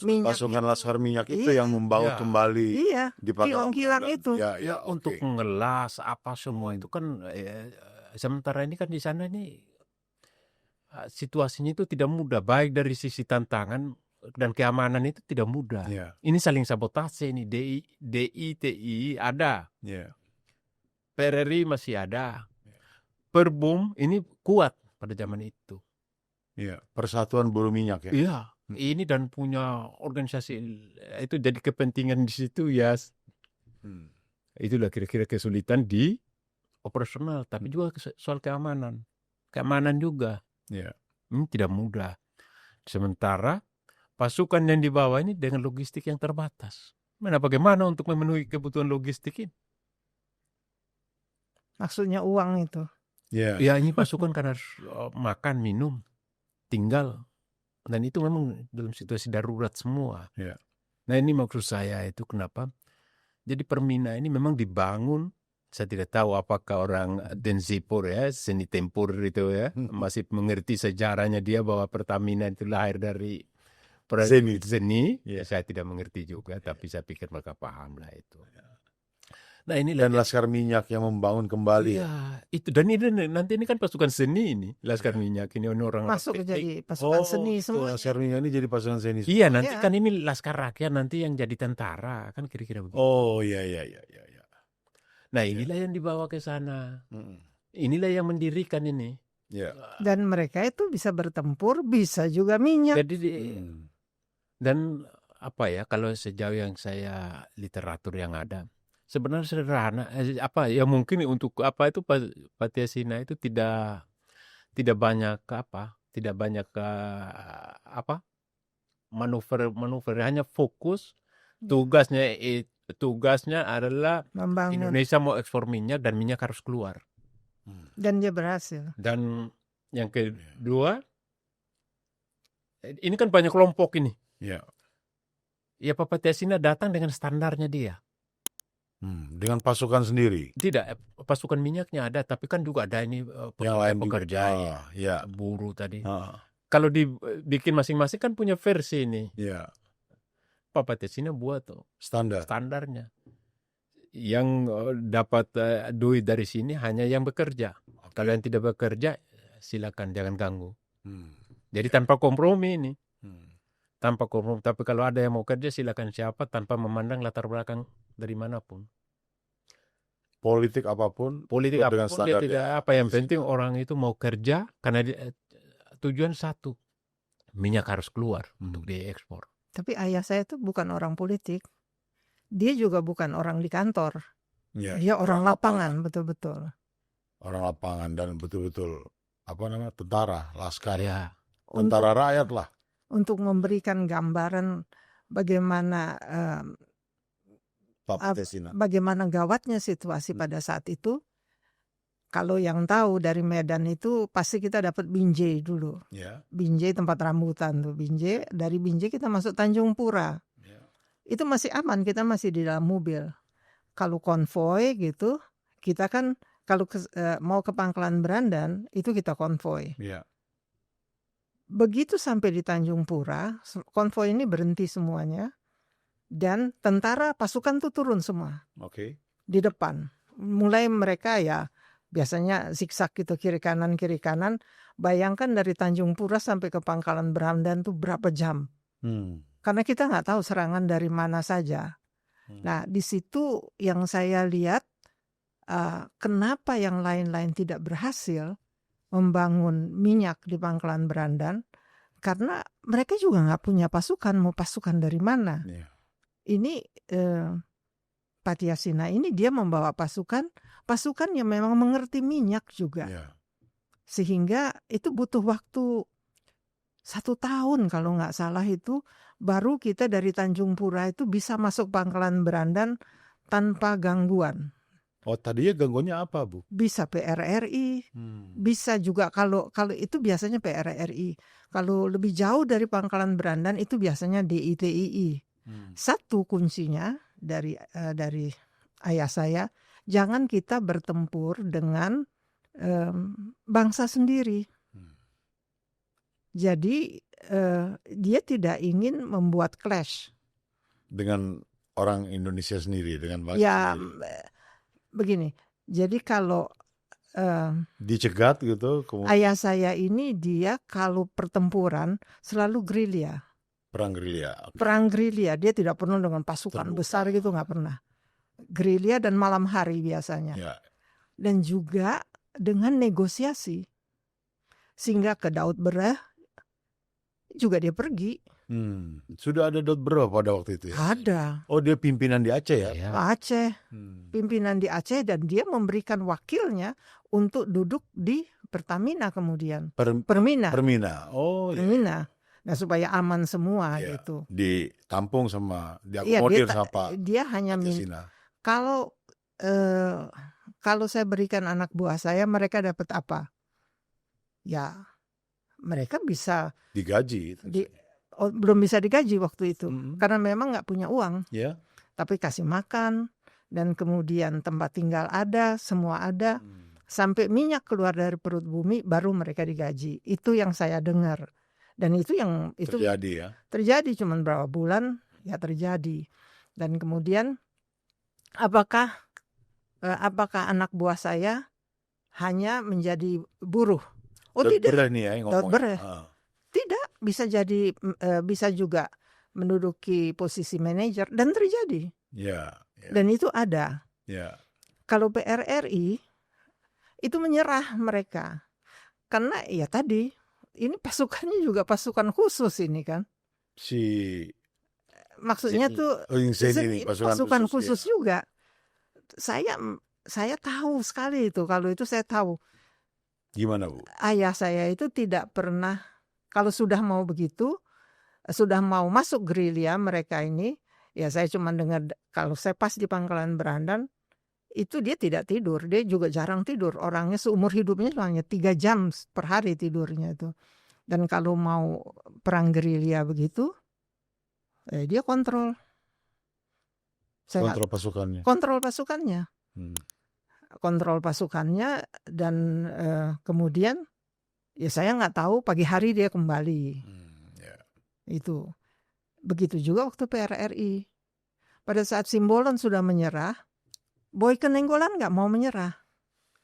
C: minyak.
B: Pasukan Laskar Minyak itu yang membawa kembali di
C: kilang itu.
B: Ya,
A: untuk mengelas apa semua itu kan sementara ini kan di sana ini situasinya itu tidak mudah, baik dari sisi tantangan dan keamanan itu tidak mudah. Ini saling sabotase ini, DI, TI ada. PRRI masih ada. Perbum ini kuat pada zaman itu.
B: Iya, Persatuan Buruh Minyak ya.
A: Iya, ini dan punya organisasi itu jadi kepentingan di situ ya. Itulah kira-kira kesulitan di operasional, tapi juga soal keamanan. Keamanan juga. Ini tidak mudah. Sementara pasukan yang dibawa ini dengan logistik yang terbatas. Bagaimana untuk memenuhi kebutuhan logistik ini?
C: Maksudnya uang itu.
A: Ya ini pasukan karena makan, minum, tinggal. Dan itu memang dalam situasi darurat semua. Nah ini maksud saya itu kenapa. Jadi Permina ini memang dibangun. Saya tidak tahu apakah orang Denzipur ya, seni tempur itu ya. Masih mengerti sejarahnya dia bahwa Pertamina itu lahir dari Zeni. Saya tidak mengerti juga, tapi saya pikir mereka paham lah itu. Nah,
B: dan Laskar Minyak yang membangun kembali.
A: Iya, itu dan ini nanti ini kan pasukan seni ini, Laskar Minyak ini orang
C: masuk jadi pasukan seni semua.
B: Laskar Minyak ini jadi pasukan seni.
A: Iya, nanti kan ini Laskar Rakyat nanti yang jadi tentara, kan kira-kira begitu.
B: Oh, iya.
A: Nah, inilah yang dibawa ke sana. Inilah yang mendirikan ini.
C: Dan mereka itu bisa bertempur, bisa juga minyak.
A: Jadi dan apa ya, kalau sejauh yang saya literatur yang ada, sebenarnya sederhana. Apa ya, mungkin untuk apa itu Patiasina itu tidak banyak tidak banyak apa manuver, hanya fokus tugasnya adalah
C: Membangun.
A: Indonesia mau ekspor minyak dan minyak harus keluar.
C: Dan dia berhasil.
A: Dan yang kedua, ini kan banyak kelompok ini.
B: Ya.
A: Ya, Pak Patiasina datang dengan standarnya dia.
B: Dengan pasukan sendiri.
A: Tidak, pasukan minyaknya ada, tapi kan juga ada ini
B: Yang lain
A: pekerja,
B: ya.
A: buruh tadi.
B: Ah,
A: Kalau dibikin masing-masing kan punya versi ini.
B: ya.
A: Pak Patiasina buat standarnya. Yang dapat duit dari sini hanya yang bekerja. Kalau yang tidak bekerja, silakan jangan ganggu. Jadi tanpa kompromi ini. Tanpa kompromi. Tapi kalau ada yang mau kerja, silakan siapa, tanpa memandang latar belakang dari manapun.
B: Politik apapun
A: Dia
B: standar
A: tidak apa. Yang penting orang itu mau kerja karena tujuan satu. Minyak harus keluar untuk diekspor.
C: Tapi ayah saya itu bukan orang politik. Dia juga bukan orang di kantor.
B: Ya,
C: Dia orang lapangan, betul-betul.
B: orang lapangan dan betul-betul tentara, laskar,
A: Ya.
B: tentara rakyat lah.
C: Untuk memberikan gambaran bagaimana
B: Pak Patiasina.
C: bagaimana gawatnya situasi pada saat itu. Kalau yang tahu dari Medan itu pasti kita dapat Binjai dulu.
B: Ya.
C: Binjai tempat rambutan tuh. Binjai, dari Binjai kita masuk Tanjung Pura.
B: Ya.
C: Itu masih aman, kita masih di dalam mobil. Kalau konvoy gitu, kita kan kalau mau ke Pangkalan Berandan itu kita konvoy.
B: Ya.
C: Begitu sampai di Tanjung Pura, konvoy ini berhenti semuanya dan tentara pasukan tuh turun semua.
B: Oke.
C: Di depan. Mulai mereka ya biasanya zigzag gitu kiri kanan. Bayangkan dari Tanjung Pura sampai ke Pangkalan Berandan tuh berapa jam? Karena kita nggak tahu serangan dari mana saja. Nah, di situ yang saya lihat kenapa yang lain-lain tidak berhasil membangun minyak di Pangkalan Berandan, karena mereka juga nggak punya pasukan. Mau pasukan dari mana?
B: Ya.
C: Ini Patiasina ini dia membawa pasukan yang memang mengerti minyak juga.
B: Ya.
C: Sehingga itu butuh waktu 1 tahun kalau nggak salah itu, baru kita dari Tanjung Pura itu bisa masuk Pangkalan Berandan tanpa gangguan.
B: Oh, tadinya gangguannya apa, Bu?
C: Bisa PRRI, bisa juga kalau itu biasanya PRRI. Kalau lebih jauh dari Pangkalan Berandan itu biasanya DITII. Satu kuncinya dari ayah saya, jangan kita bertempur dengan bangsa sendiri. Jadi dia tidak ingin membuat clash
B: dengan orang Indonesia sendiri, dengan bangsa
C: ya
B: sendiri.
C: Begini. Jadi kalau
B: dicegat gitu, kemudian
C: ayah saya ini dia kalau pertempuran selalu gerilya.
B: perang gerilya. Okay.
C: Perang gerilya, dia tidak pernah dengan pasukan besar gitu, nggak pernah. Gerilya dan malam hari biasanya.
B: Ya.
C: Dan juga dengan negosiasi. Sehingga ke Daud Bereh juga dia pergi.
B: Sudah ada Daud Bereh pada waktu itu ya?
C: Ada.
B: Oh, dia pimpinan di Aceh ya?
C: Aceh. Pimpinan di Aceh, dan dia memberikan wakilnya untuk duduk di Pertamina kemudian. Permina.
B: Oh,
C: Permina. Nah, supaya aman semua gitu.
B: Ditampung sama diakomodir sama Pak
C: dia hanya
B: Patiasina.
C: Kalau saya berikan anak buah saya, mereka dapat apa? Ya, mereka bisa
B: digaji.
C: Belum bisa digaji waktu itu, karena memang nggak punya uang.
B: Yeah.
C: Tapi kasih makan, dan kemudian tempat tinggal ada, semua ada. Sampai minyak keluar dari perut bumi, baru mereka digaji. Itu yang saya dengar. Dan itu
B: terjadi ya?
C: Terjadi cuman berapa bulan, ya terjadi. Dan kemudian apakah anak buah saya hanya menjadi buruh? Oh,
B: Daud
C: tidak.
B: Bereh nih ya yang ngomong.
C: Daud Bereh. Tidak, bisa juga menduduki posisi manajer, dan terjadi.
B: Ya.
C: Dan itu ada.
B: Ya.
C: Kalau PRRI itu menyerah mereka. Karena ya tadi ini pasukannya juga pasukan khusus ini kan. Maksudnya tuh
B: ini
C: pasukan khusus juga. saya tahu sekali itu, kalau itu saya tahu.
B: Gimana, Bu?
C: Ayah saya itu tidak pernah, kalau sudah mau begitu, sudah mau masuk gerilya mereka ini, ya saya cuma dengar kalau saya pas di Pangkalan Berandan, itu dia tidak tidur, dia juga jarang tidur. Orangnya seumur hidupnya hanya 3 jam per hari tidurnya itu. Dan kalau mau perang gerilya begitu, dia kontrol.
B: Kontrol pasukannya.
C: Kontrol pasukannya.
B: Hmm.
C: Kontrol pasukannya dan kemudian ya saya nggak tahu pagi hari dia kembali. Itu. Begitu juga waktu PRRI. Pada saat Simbolon sudah menyerah, Boyke Nainggolan nggak mau menyerah.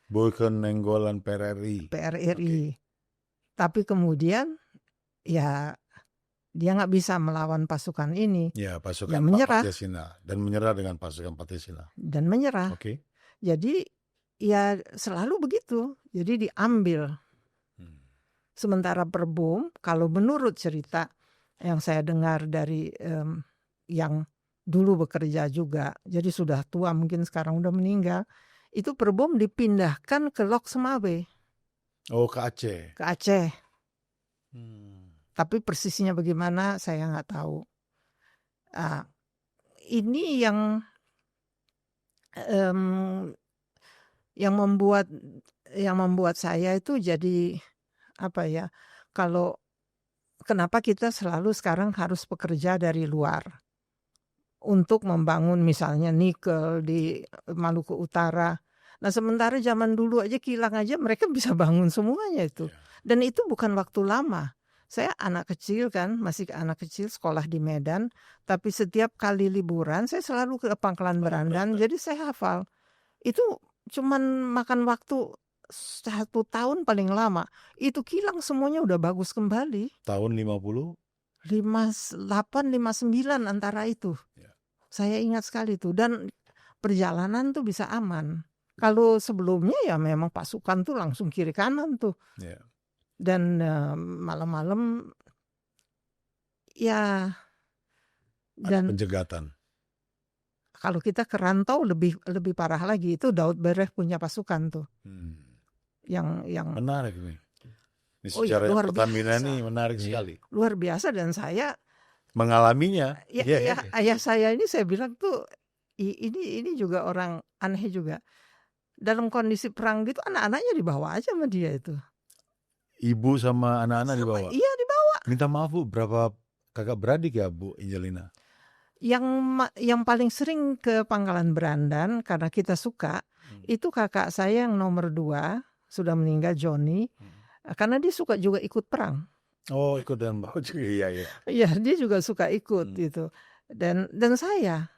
B: Boyke Nainggolan PRRI.
C: Okay. Tapi kemudian ya dia nggak bisa melawan pasukan ini.
B: Ya, pasukan
C: menyerah.
B: Patyasina. Dan menyerah dengan pasukan Patyasina.
C: Dan menyerah.
B: Oke.
C: Jadi ya selalu begitu. Jadi diambil. Sementara Perbum, kalau menurut cerita yang saya dengar dari yang dulu bekerja juga, jadi sudah tua mungkin sekarang udah meninggal, itu Perbum dipindahkan ke Lok Semawe.
B: Oh, ke Aceh.
C: Ke Aceh. Tapi persisnya bagaimana saya nggak tahu. Ini yang membuat saya itu jadi apa ya? Kalau kenapa kita selalu sekarang harus bekerja dari luar untuk membangun misalnya nikel di Maluku Utara. Nah sementara zaman dulu aja kilang aja mereka bisa bangun semuanya itu. Dan itu bukan waktu lama. Saya anak kecil kan, masih anak kecil sekolah di Medan. Tapi setiap kali liburan saya selalu ke Pangkalan Berandan. Jadi saya hafal. Itu cuman makan waktu 1 tahun paling lama. Itu kilang semuanya udah bagus kembali.
B: Tahun 50?
C: 58, 59 antara itu. Saya ingat sekali tuh. Dan perjalanan tuh bisa aman. Kalau sebelumnya ya memang pasukan tuh langsung kiri kanan tuh. Dan malam-malam ya
B: dan penjegatan.
C: Kalau kita ke rantau lebih parah lagi. Itu Daud Bereh punya pasukan tuh. Yang
B: menarik nih. Ini secara Pertamina ini menarik sekali.
C: Luar biasa dan saya
B: mengalaminya.
C: Ayah saya ini saya bilang tuh ini juga orang aneh juga. Dalam kondisi perang gitu anak-anaknya dibawa aja sama dia itu.
B: Ibu sama anak-anak dibawa?
C: Iya dibawa.
B: Minta maaf Bu, berapa kakak beradik ya Bu Angelina?
C: Yang paling sering ke Pangkalan Berandan karena kita suka, itu kakak saya yang nomor 2, sudah meninggal Johnny, karena dia suka juga ikut perang.
B: Oh ikut dan bawa juga, iya.
C: Iya dia juga suka ikut gitu. Dan saya.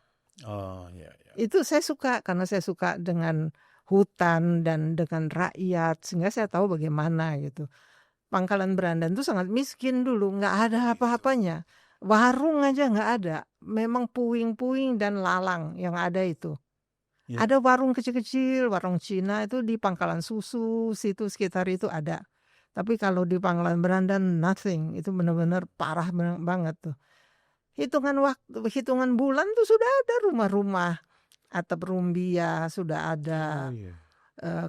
B: Oh iya.
C: Itu saya suka karena saya suka dengan hutan dan dengan rakyat sehingga saya tahu bagaimana gitu. Pangkalan Berandan itu sangat miskin dulu, nggak ada apa-apanya, warung aja nggak ada, memang puing-puing dan lalang yang ada itu. Ada warung kecil-kecil, warung Cina itu di Pangkalan Susu, situ sekitar itu ada. Tapi kalau di Pangkalan Berandan nothing, itu benar-benar parah banget tuh. Hitungan bulan tuh sudah ada rumah-rumah atap rumbia sudah ada.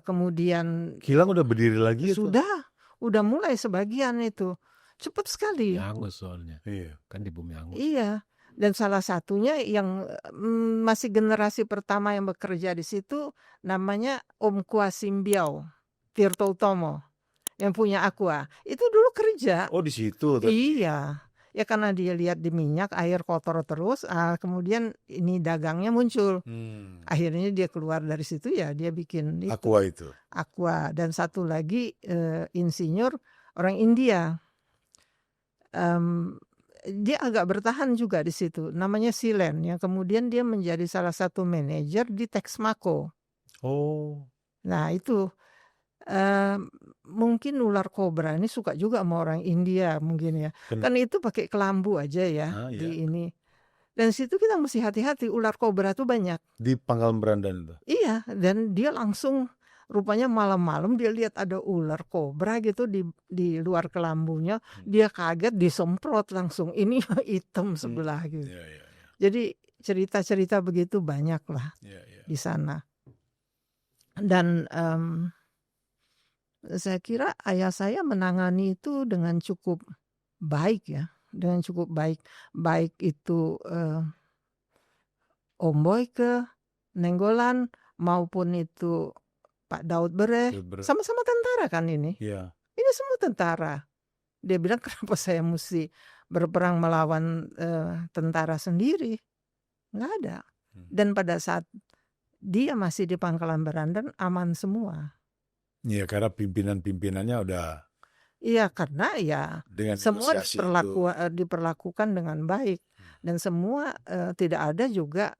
C: Kemudian
B: kilang udah berdiri lagi
C: udah mulai sebagian itu. Cepat sekali.
A: Angus soalnya. Iya, kan di Bumi Angus.
C: Iya. Dan salah satunya yang masih generasi pertama yang bekerja di situ namanya Om Kwa Simbiao Tirto Utomo yang punya Aqua. Itu dulu kerja.
B: Oh, di situ.
C: Iya. Ya karena dia lihat di minyak air kotor terus, kemudian ini dagangnya muncul. Akhirnya dia keluar dari situ ya dia bikin itu. Aqua dan satu lagi insinyur orang India. Dia agak bertahan juga di situ. Namanya Silen yang kemudian dia menjadi salah satu manajer di Texmaco.
B: Oh.
C: Nah itu mungkin ular kobra ini suka juga sama orang India mungkin ya. Kan itu pakai kelambu aja ya di ini. Dan situ kita mesti hati-hati, ular kobra tuh banyak.
B: Di Pangkalan Berandan itu?
C: Iya, dan dia langsung rupanya malam-malam dia lihat ada ular kobra gitu di luar kelambunya. Dia kaget disemprot langsung. Ini hitam sebelah gitu. Jadi cerita-cerita begitu banyak lah di sana. Dan saya kira ayah saya menangani itu dengan cukup baik ya, dengan cukup baik. Baik itu Om Boyke, Nenggolan, maupun itu Pak Daud Bere, sama-sama tentara kan ini.
B: Ya.
C: Ini semua tentara. Dia bilang kenapa saya mesti berperang melawan tentara sendiri? Nggak ada. Dan pada saat dia masih di Pangkalan Berandan aman semua.
B: Iya, karena pimpinan-pimpinannya udah.
C: Iya, karena ya
B: dengan
C: semua
B: negosiasi
C: diperlakukan dengan baik, dan semua tidak ada juga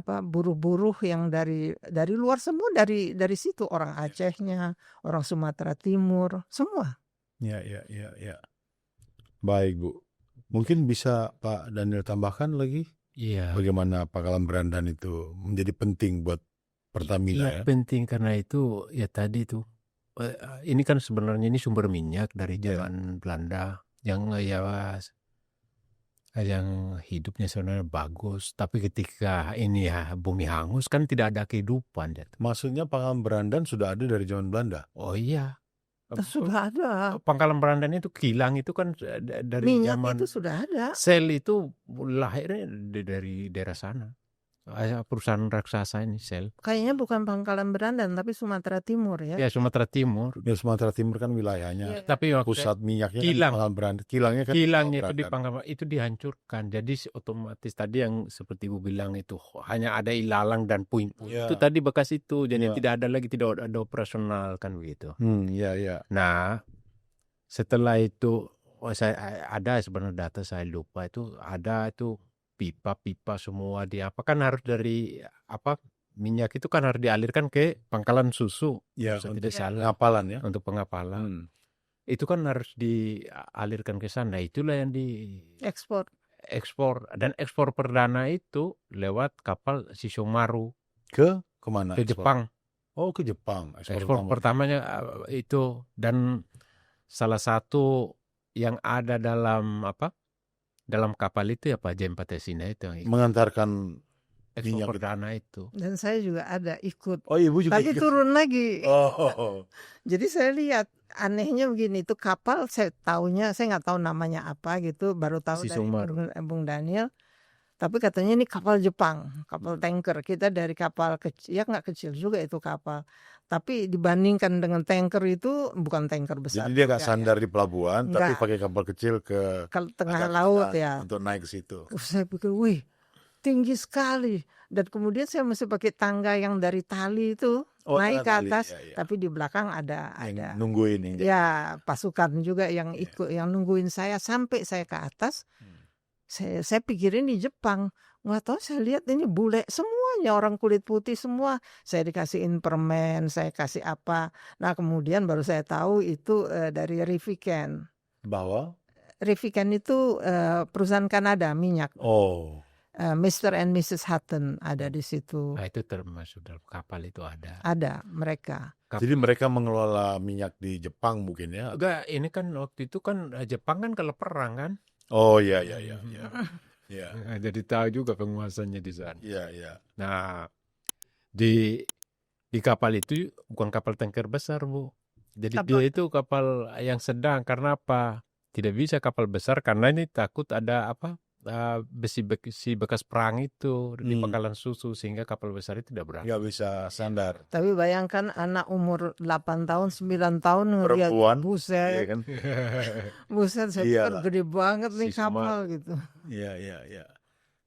C: buruh-buruh yang dari luar, semua dari situ, orang Acehnya, orang Sumatera Timur, semua.
B: Ya. Baik, Bu. Mungkin bisa Pak Daniel tambahkan lagi
A: Iya.
B: bagaimana Pangkalan Berandan itu menjadi penting buat Pertamina ya?
A: Penting karena itu ya tadi tuh. Ini kan sebenarnya ini sumber minyak dari zaman Belanda yang hidupnya sebenarnya bagus, tapi ketika ini bumi hangus kan tidak ada kehidupan.
B: Maksudnya Pangkalan Berandan sudah ada dari zaman Belanda?
A: Oh iya.
C: Sudah ada.
A: Pangkalan Berandan itu kilang itu kan dari
C: minyak
A: zaman
C: itu sudah ada.
A: Shell itu lahirnya dari daerah sana. Perusahaan raksasa ini Shell.
C: Kayaknya bukan Pangkalan Berandan tapi Sumatera Timur ya.
A: Ya Sumatera Timur.
B: Ya Sumatera Timur kan wilayahnya.
A: Tapi
B: pusat minyaknya
A: kilang.
B: Kan Pangkalan Berandan. Kilangnya kan
A: Kilangnya itu di Pangkalan itu dihancurkan. Jadi otomatis tadi yang seperti Ibu bilang itu hanya ada ilalang dan puing-puing. Itu tadi bekas itu. Jadi tidak ada lagi, tidak ada operasional kan begitu.
B: Iya.
A: Nah, setelah itu saya ada sebenarnya data saya lupa itu ada itu pipa semua kan harus dari minyak itu kan harus dialirkan ke pangkalan susu.
B: Ya,
A: tidak salah.
B: Pengapalan ya.
A: Untuk pengapalan. Itu kan harus dialirkan ke sana. Itulah yang ekspor dan ekspor perdana itu lewat kapal Shishomaru.
B: Kemana?
A: Ke Jepang.
B: Oh, ke Jepang.
A: Ekspor pertamanya itu, dan salah satu yang ada dalam kapal itu ya Pak JM Patyasina itu
B: mengantarkan
A: ekspor perdana itu.
C: Dan saya juga ada ikut.
B: Oh, Ibu juga
C: tapi
B: ikut.
C: Turun lagi.
B: Oh.
C: Jadi saya lihat anehnya begini, itu kapal saya nggak tahu namanya apa gitu, baru tahu dari Bung Daniel. Tapi katanya ini kapal Jepang, kapal tanker. Kita dari kapal kecil, ya nggak kecil juga itu kapal. Tapi dibandingkan dengan tanker itu bukan tanker besar.
B: Jadi dia nggak sandar di pelabuhan, tapi pakai kapal kecil ke
C: tengah laut ya.
B: Untuk naik ke situ.
C: Saya pikir, wih, tinggi sekali. Dan kemudian saya mesti pakai tangga yang dari tali itu naik ke atas. Ya. Tapi di belakang ada
B: nungguin ini.
C: Ya, pasukan juga yang ikut, yang nungguin saya sampai saya ke atas. Saya pikirin di Jepang, nggak tahu, saya lihat ini bule semuanya, orang kulit putih semua. Saya dikasihin permen, saya kasih apa. Nah kemudian baru saya tahu itu dari Riviken.
B: Bahwa?
C: Riviken itu perusahaan Kanada minyak.
B: Oh.
C: Mr. and Mrs. Hutton ada di situ.
A: Nah itu termasuk dalam kapal itu ada.
C: Ada mereka.
B: Jadi mereka mengelola minyak di Jepang mungkin ya?
A: Enggak, ini kan waktu itu kan Jepang kan kalau perang kan.
B: Oh iya. Ya.
A: Jadi tahu juga penguasanya di sana.
B: Iya.
A: Nah, di kapal itu bukan kapal tanker besar, Bu. Jadi dia itu kapal yang sedang. Karena apa? Tidak bisa kapal besar karena ini takut ada besi bekas perang itu di Pangkalan Susu, sehingga kapal besar itu tidak berani.
B: Nggak bisa sandar.
C: Tapi bayangkan anak umur 8 tahun, 9 tahun ngeliat buset.
B: Iya kan?
C: Buset, saya pikir gede banget nih kapal gitu.
B: Iya.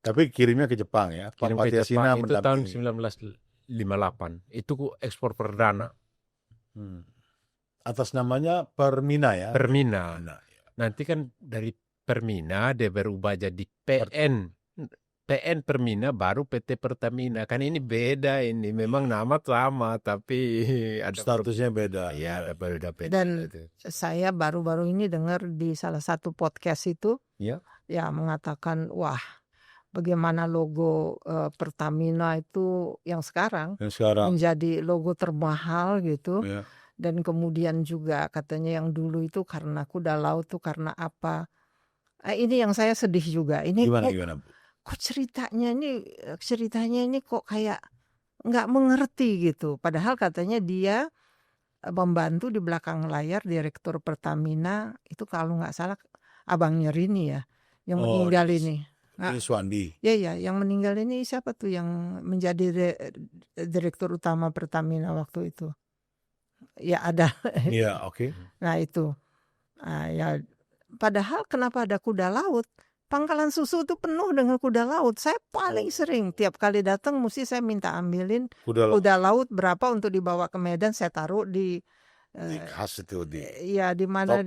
B: Tapi kirimnya ke Jepang ya.
A: Kirim ke Jepang itu tahun 1958. Itu ekspor perdana.
B: Atas namanya Permina ya?
A: Permina. Nanti kan dari Permina dia berubah jadi PN Permina baru PT Pertamina. Kan ini beda ini. Memang nama sama tapi ada
B: statusnya beda.
A: Iya, beda.
C: Dan saya baru-baru ini dengar di salah satu podcast itu ya mengatakan, wah, bagaimana logo Pertamina itu yang sekarang menjadi logo termahal gitu. Ya. Dan kemudian juga katanya yang dulu itu karena kuda laut tuh karena apa? Ini yang saya sedih juga. Ini
B: gimana?
C: Kok ceritanya ini kok kayak nggak mengerti gitu. Padahal katanya dia membantu di belakang layar Direktur Pertamina itu kalau nggak salah abangnya Rini ya yang meninggal ini.
B: Ini Suandi.
C: Ya, yang meninggal ini siapa tuh yang menjadi Direktur Utama Pertamina waktu itu? Ya ada.
B: Iya, oke.
C: Nah itu. Nah, ya padahal kenapa ada kuda laut? Pangkalan susu itu penuh dengan kuda laut. Saya paling sering tiap kali datang mesti saya minta ambilin kuda laut berapa untuk dibawa ke Medan. Saya taruh di
B: khas itu di
C: ya di mana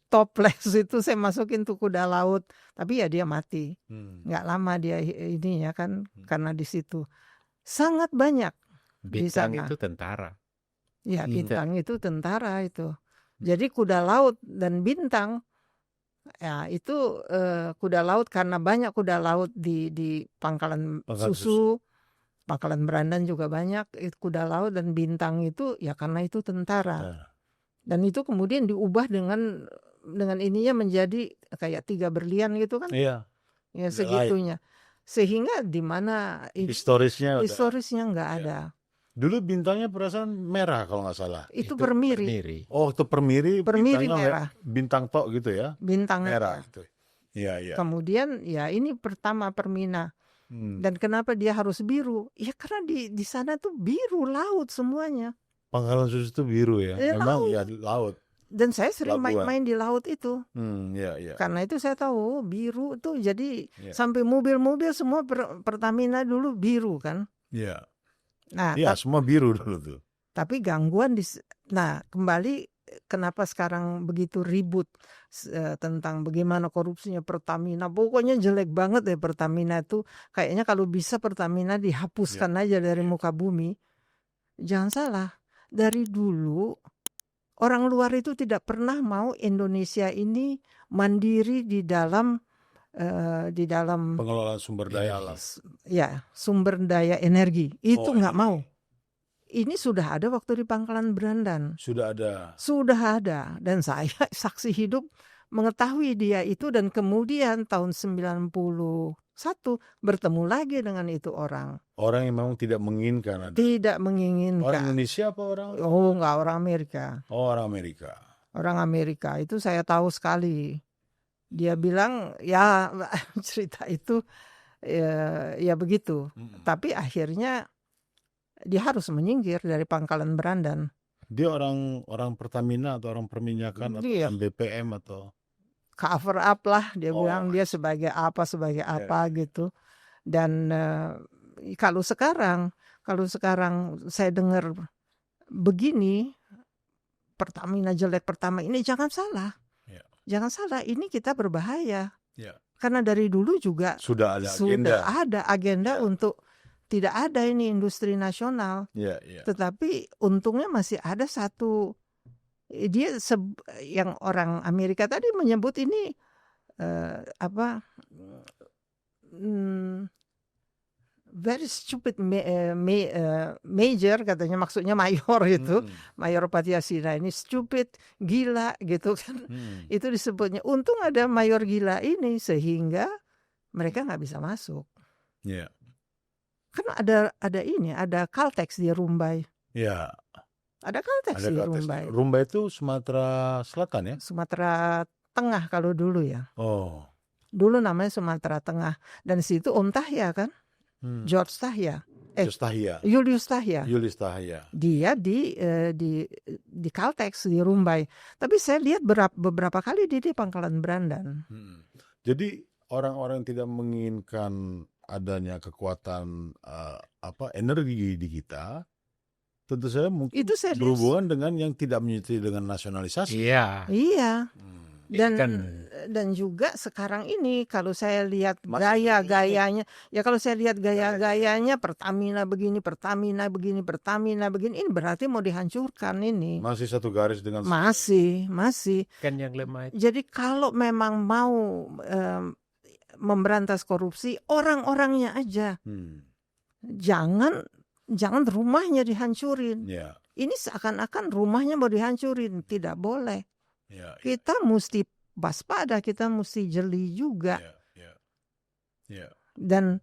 C: toples itu saya masukin tuh kuda laut. Tapi ya dia mati. Nggak lama dia ini ya kan karena di situ sangat banyak.
A: Bintang itu tentara.
C: Ya bintang itu tentara itu. Jadi kuda laut dan bintang ya itu kuda laut karena banyak kuda laut di pangkalan susu, pangkalan Berandan juga banyak kuda laut dan bintang itu ya karena itu tentara. Dan itu kemudian diubah dengan ininya menjadi kayak 3 berlian gitu kan?
B: Iya.
C: Ya segitunya. Sehingga di mana
B: historisnya
C: nggak ada.
B: Dulu bintangnya perasaan merah kalau nggak salah.
C: Itu permiri.
B: Oh, itu permiri
C: merah.
B: Bintang tok gitu ya.
C: Bintang
B: merah gitu. Iya.
C: Kemudian ya ini pertama Permina. Dan kenapa dia harus biru? Ya karena di sana tuh biru laut semuanya.
B: Pangkalan susu itu biru ya. Memang laut. Ya laut.
C: Dan saya sering main di laut itu.
B: Iya.
C: Karena itu saya tahu biru tuh jadi sampai mobil-mobil semua Pertamina dulu biru kan.
B: Iya.
C: Nah,
B: semua biru dulu tuh.
C: Tapi gangguan kembali kenapa sekarang begitu ribut tentang bagaimana korupsinya Pertamina. Pokoknya jelek banget deh Pertamina itu. Kayaknya kalau bisa Pertamina dihapuskan aja dari muka bumi. Jangan salah, dari dulu orang luar itu tidak pernah mau Indonesia ini mandiri di dalam
B: pengelolaan sumber daya alam.
C: Ya, sumber daya energi. Itu nggak mau. Ini sudah ada waktu di Pangkalan Berandan.
B: Sudah ada. Dan saya saksi hidup mengetahui dia itu dan kemudian tahun 91 bertemu lagi dengan itu orang. Orang yang memang tidak menginginkan.
C: Tidak menginginkan.
B: Orang Indonesia apa orang?
C: Oh, enggak, orang Amerika.
B: Oh, orang Amerika.
C: Orang Amerika itu saya tahu sekali. Dia bilang ya cerita itu ya begitu. Tapi akhirnya dia harus menyingkir dari Pangkalan Berandan.
B: Dia orang Pertamina atau orang perminyakan atau BPM atau
C: cover up lah dia bilang dia sebagai apa gitu. Dan kalau sekarang saya dengar begini Pertamina jelek pertama ini jangan salah. Jangan salah, ini kita berbahaya. Karena dari dulu juga
B: sudah ada
C: agenda untuk tidak ada ini industri nasional. Tetapi untungnya masih ada satu dia yang orang Amerika tadi menyebut ini very stupid major katanya, maksudnya mayor itu. Mayor Patiasina ini stupid, gila gitu kan. Itu disebutnya. Untung ada mayor gila ini sehingga mereka nggak bisa masuk. Kan ada Caltex di Rumbai. Ada Caltex di Rumbai.
B: Rumbai itu Sumatera Selatan ya?
C: Sumatera Tengah kalau dulu ya. Dulu namanya Sumatera Tengah. Dan di situ Om Tahya kan? George Tahya. Julius Tahya. Dia di Caltex di Rumbai. Tapi saya lihat beberapa kali di Pangkalan Berandan.
B: Jadi orang-orang yang tidak menginginkan adanya kekuatan energi di kita, tentu saja mungkin itu berhubungan dengan yang tidak menyetujui dengan nasionalisasi.
C: Iya. Dan juga sekarang ini kalau saya lihat gaya-gayanya, kalau saya lihat gaya-gayanya Pertamina begini, ini berarti mau dihancurkan ini.
B: Masih satu garis dengan
C: masih.
A: Kan yang lemah itu.
C: Jadi kalau memang mau memberantas korupsi, orang-orangnya aja. Jangan rumahnya dihancurin. Ini seakan-akan rumahnya mau dihancurin, tidak boleh. Kita mesti waspada, kita mesti jeli juga. Dan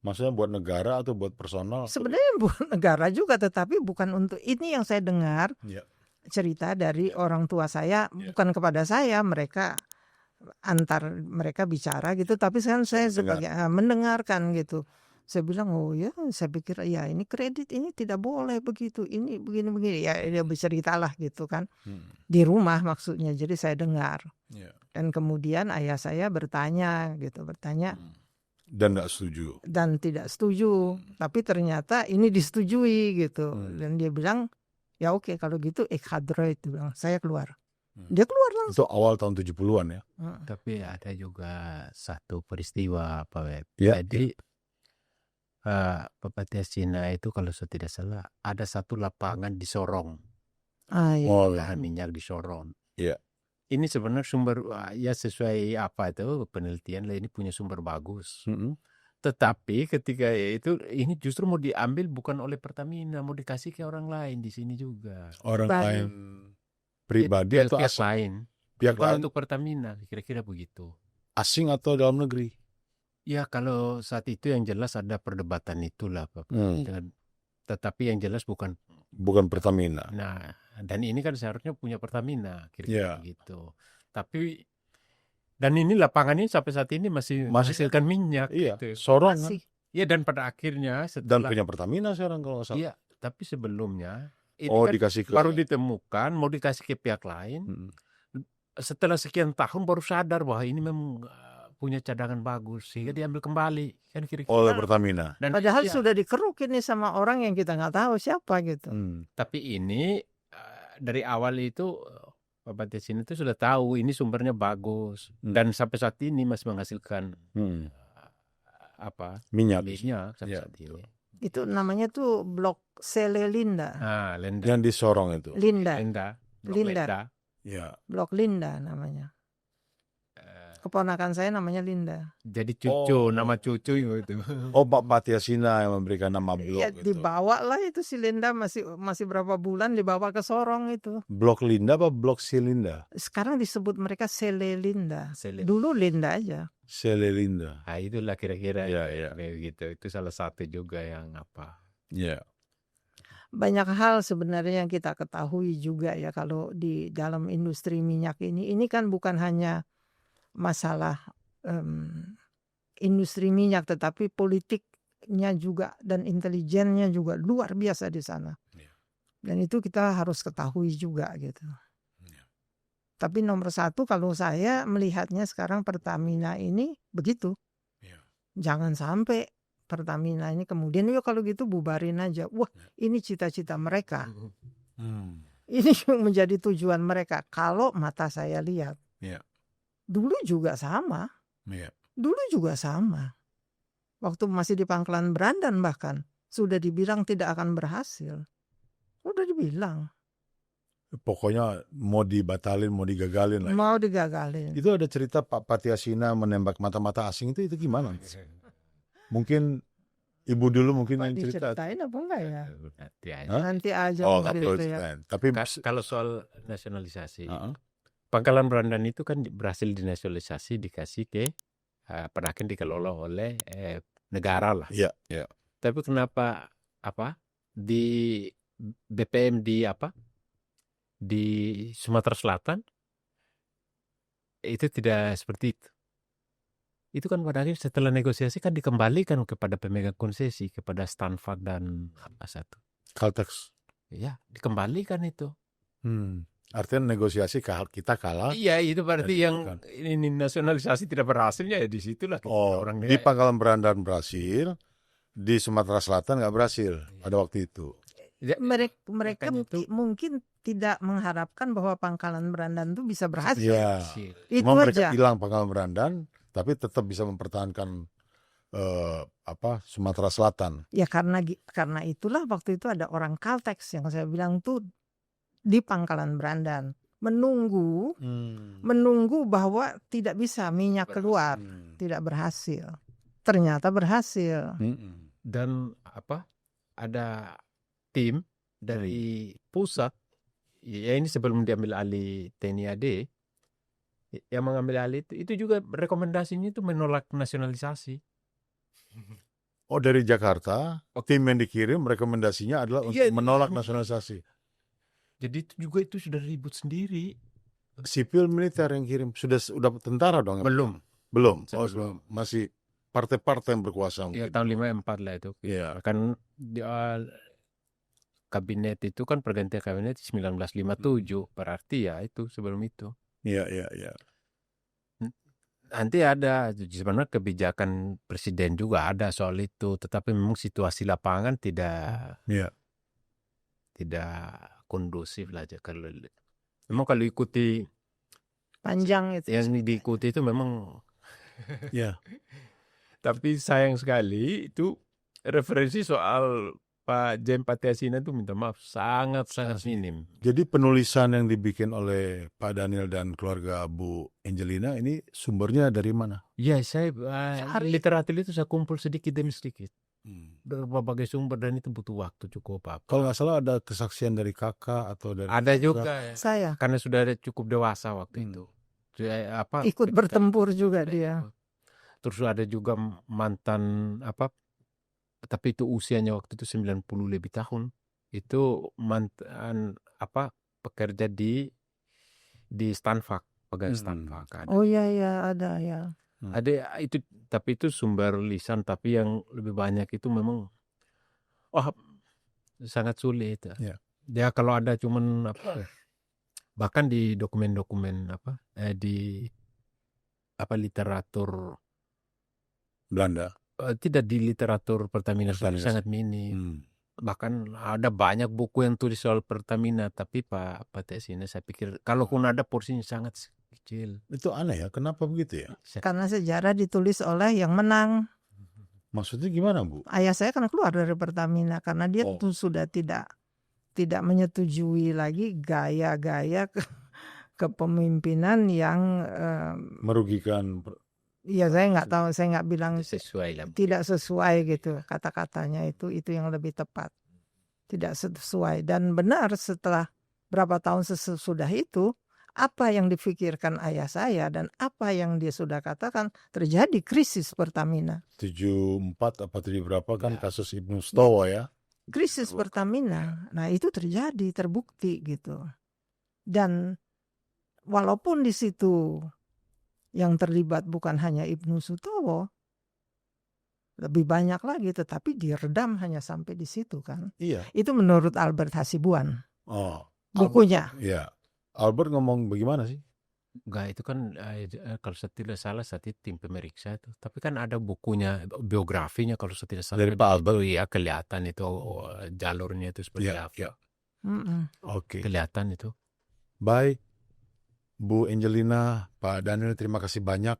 B: Maksudnya buat negara atau buat personal?
C: Sebenarnya bukan negara juga, tetapi bukan untuk ini yang saya dengar
B: Ya.
C: cerita dari orang tua saya, bukan kepada saya, mereka antar mereka bicara gitu, tapi kan saya sebagai mendengarkan gitu. Saya bilang, oh ya, saya pikir ya ini kredit ini tidak boleh begitu, ini begini-begini, ya dia berceritalah gitu kan, di rumah maksudnya, jadi saya dengar.
B: Ya.
C: Dan kemudian ayah saya bertanya gitu,
B: Dan nggak setuju.
C: dan tidak setuju, tapi ternyata ini disetujui gitu. Dan dia bilang, ya oke kalau gitu hadroid, dia bilang, saya keluar. Dia keluar langsung.
B: Itu awal tahun 70-an ya.
A: Tapi ada juga satu peristiwa Pak Web.
B: Ya,
A: Jadi Bapak Tiasina itu kalau saya tidak salah ada satu lapangan di Sorong,
C: Iya.
A: lahan minyak di Sorong.
B: Iya.
A: Ini sebenarnya sumber ya sesuai apa itu penelitian lah, ini punya sumber bagus. Tetapi ketika itu ini justru mau diambil bukan oleh Pertamina, mau dikasih ke orang lain di sini juga.
B: Orang
C: Baik.
B: lain pribadi atau
A: pihak
B: asing?
A: lain.
B: Pihak
A: Bukan
B: lain
A: untuk Pertamina, kira-kira begitu.
B: asing atau dalam negeri?
A: Ya kalau saat itu yang jelas ada perdebatan itulah Bapak. Tetapi yang jelas bukan
B: Pertamina.
A: Nah, dan ini kan seharusnya punya Pertamina, kira-kira gitu. Tapi dan ini lapangan ini sampai saat ini masih menghasilkan minyak.
B: Iya,
A: gitu.
B: Sorong kan.
A: Iya, dan pada akhirnya
B: Dan
A: setelah
B: punya Pertamina sekarang kalau nggak salah.
A: iya, tapi sebelumnya ini kan
B: dikasih ke
A: baru ditemukan, mau dikasih ke pihak lain. Setelah sekian tahun baru sadar bahwa ini memang punya cadangan bagus, sehingga diambil kembali kan kira-kira
B: oleh Pertamina.
C: Dan padahal sudah dikeruk ini sama orang yang kita nggak tahu siapa gitu.
A: Tapi ini dari awal itu Bapak Tiasina itu sudah tahu ini sumbernya bagus dan sampai saat ini masih menghasilkan
B: minyak
A: sampai saat ini.
C: Itu namanya tuh Blok Selelinda.
A: Lenda.
B: Yang di Sorong itu.
C: Linda.
A: Lenda.
B: Ya.
C: Blok Linda namanya. Keponakan saya namanya Linda.
A: Jadi cucu, nama cucu itu.
B: Pak Tiasina yang memberikan nama blok
C: Ya,
B: itu.
C: dibawa lah itu si Linda masih berapa bulan dibawa ke Sorong itu.
B: Blok Linda apa Blok Silinda?
C: Sekarang disebut mereka Selelinda. Dulu Linda aja.
B: Selelinda.
A: Nah, itulah kira-kira
B: Ya.
A: gitu. Itu salah satu juga yang apa.
B: Ya.
C: Banyak hal sebenarnya yang kita ketahui juga ya kalau di dalam industri minyak ini kan bukan hanya masalah industri minyak, tetapi politiknya juga dan intelijennya juga luar biasa di sana. Dan itu kita harus ketahui juga gitu. Tapi nomor satu kalau saya melihatnya sekarang Pertamina ini begitu. Jangan sampai Pertamina ini kemudian kalau gitu bubarin aja. Wah, ini cita-cita mereka. Ini menjadi tujuan mereka. Kalau mata saya lihat. Dulu juga sama. Waktu masih di Pangkalan Berandan bahkan sudah dibilang tidak akan berhasil. Udah dibilang.
B: Pokoknya mau dibatalin, mau digagalin lah.
C: Mau digagalin.
B: Itu ada cerita Pak Tiasina menembak mata-mata asing itu gimana? Mungkin Ibu dulu mungkin yang cerita.
C: Diceritain apa enggak ya?
A: Nanti
C: aja.
B: Tapi
A: kalau soal nasionalisasi. Pangkalan Berandan itu kan berhasil dinasionalisasi, dikasih ke pada akhirnya dikelola oleh negara lah.
B: Iya.
A: Tapi kenapa di BPM di Sumatera Selatan itu tidak seperti itu. Itu kan pada akhirnya setelah negosiasi kan dikembalikan kepada pemegang konsesi, kepada Stanford dan apa satu.
B: Caltex.
A: Iya, dikembalikan itu.
B: Artinya negosiasi kita kalah.
A: Iya, itu berarti yang ini nasionalisasi tidak berhasilnya ya di situlah.
B: Di Pangkalan Berandan berhasil, di Sumatera Selatan nggak berhasil pada waktu itu.
C: Mereka mungkin tidak mengharapkan bahwa Pangkalan Berandan itu bisa berhasil.
B: Iya.
C: Itu
B: Cuma
C: aja.
B: mereka hilang Pangkalan Berandan, tapi tetap bisa mempertahankan Sumatera Selatan.
C: Ya karena itulah waktu itu ada orang Caltex yang saya bilang tuh di Pangkalan Berandan menunggu bahwa tidak bisa minyak keluar, tidak berhasil. Ternyata berhasil.
A: Dan ada tim dari pusat, ya ini sebelum diambil alih TNI AD, yang mengambil alih itu juga rekomendasinya itu menolak nasionalisasi.
B: Oh, dari Jakarta, tim yang dikirim rekomendasinya adalah untuk
A: Iya.
B: menolak nasionalisasi.
A: Jadi itu juga itu sudah ribut sendiri.
B: Sipil militer yang kirim sudah tentara dong?
A: Belum.
B: Belum. Oh,
A: Belum.
B: masih partai-partai yang berkuasa
A: Ya
B: mungkin.
A: tahun 54 lah itu.
B: Iya.
A: Kan kabinet itu kan pergantian kabinet 1957, berarti ya itu sebelum itu.
B: Iya, iya, iya.
A: Nanti ada sebenarnya kebijakan presiden juga ada soal itu, tetapi memang situasi lapangan tidak
B: Iya.
A: kondusif lah aja. Memang kalau ikuti
C: Panjang itu.
A: yang diikuti itu memang.
B: Iya.
A: Tapi sayang sekali itu referensi soal Pak Jem Patiasina itu minta maaf sangat minim.
B: Jadi penulisan yang dibikin oleh Pak Daniel dan keluarga Bu Angelina ini sumbernya dari mana?
A: Ya saya literatur itu saya kumpul sedikit demi sedikit. Berbagai sumber dan itu butuh waktu cukup apa.
B: Kalau nggak salah ada kesaksian dari kakak atau dari
A: Ada juga ya.
C: Saya
A: Karena sudah cukup dewasa waktu itu.
C: ikut bertempur juga dia.
A: Terus ada juga mantan tapi itu usianya waktu itu 90 lebih tahun. Itu mantan pekerja di Stanford, pegang Stanford ada.
C: Oh iya ada ya.
A: Ada itu, tapi itu sumber lisan, tapi yang lebih banyak itu memang sangat sulit.
B: Ya.
A: Ya kalau ada cuman bahkan di dokumen-dokumen di literatur
B: Belanda.
A: Tidak di literatur Pertamina sangat minim. Bahkan ada banyak buku yang tulis soal Pertamina, tapi Pak Patiasina saya pikir kalaupun ada porsinya sangat kecil.
B: Itu aneh ya, kenapa begitu ya?
C: Karena sejarah ditulis oleh yang menang.
B: Maksudnya gimana, Bu?
C: Ayah saya kan keluar dari Pertamina karena dia tuh sudah tidak menyetujui lagi gaya-gaya kepemimpinan yang
B: merugikan.
C: Iya, saya nggak tahu, saya nggak bilang tidak sesuai gitu kata-katanya, itu yang lebih tepat, tidak sesuai. Dan benar setelah berapa tahun sesudah itu, apa yang dipikirkan ayah saya dan apa yang dia sudah katakan, terjadi krisis Pertamina.
B: 74 apa 7 berapa kan kasus Ibnu Stowo ya?
C: Krisis Pertamina, nah itu terjadi, terbukti gitu. Dan walaupun di situ yang terlibat bukan hanya Ibnu Sutowo, lebih banyak lagi, tetapi diredam hanya sampai di situ kan.
B: Iya.
C: Itu menurut Albert Hasibuan.
B: Oh,
C: bukunya.
B: Iya. Albert ngomong bagaimana sih?
A: Enggak, itu kan kalau saya tidak salah saat itu tim pemeriksa itu. Tapi kan ada bukunya, biografinya kalau saya tidak salah.
B: Dari Pak Albert?
A: Iya, kelihatan itu jalurnya itu seperti apa.
B: Ya. Oke.
A: Kelihatan itu.
B: Baik. Bu Angelina, Pak Daniel, terima kasih banyak.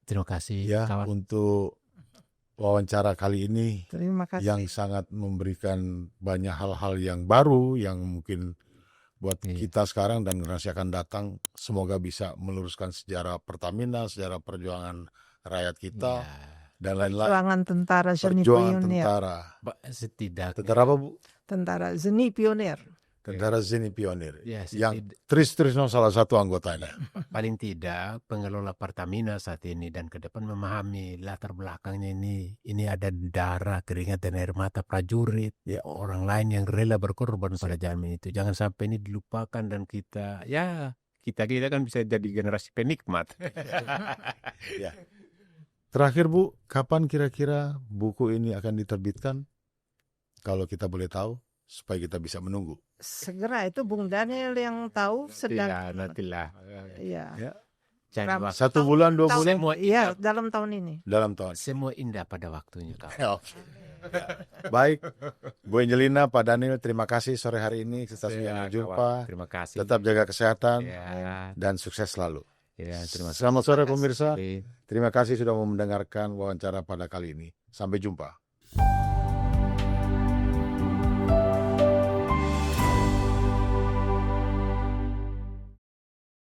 A: Terima kasih
B: ya
A: kawan.
B: Untuk wawancara kali ini.
C: Terima kasih.
B: Yang sangat memberikan banyak hal-hal yang baru yang mungkin buat kita sekarang dan generasi akan datang, semoga bisa meluruskan sejarah Pertamina, sejarah perjuangan rakyat kita dan lain-lain.
C: Perjuangan tentara seni pionir.
B: Tentara apa, Bu?
C: Tentara seni pionir.
B: Tentara Seni Pionir, yang Trisno salah satu anggotanya.
A: Paling tidak pengelola Pertamina saat ini dan ke depan memahami latar belakangnya ini ada darah, keringat dan air mata prajurit, ya orang lain yang rela berkorban pada zaman itu. Jangan sampai ini dilupakan dan kita kan bisa jadi generasi penikmat.
B: Ya. Terakhir, Bu, kapan kira-kira buku ini akan diterbitkan? Kalau kita boleh tahu, supaya kita bisa menunggu.
C: Segera, itu Bung Daniel yang tahu.
A: Nantilah.
C: Iya.
A: Ya.
B: 1 bulan, 2 bulan?
C: Iya, dalam tahun ini.
B: Dalam tahun.
A: Semua indah pada waktunya.
B: Baik, Bu Angelina, Pak Daniel, terima kasih sore hari ini kita sudah berjumpa.
A: Terima kasih.
B: Tetap jaga kesehatan dan sukses selalu. Selamat sore pemirsa. Terima kasih sudah mendengarkan wawancara pada kali ini. Sampai jumpa.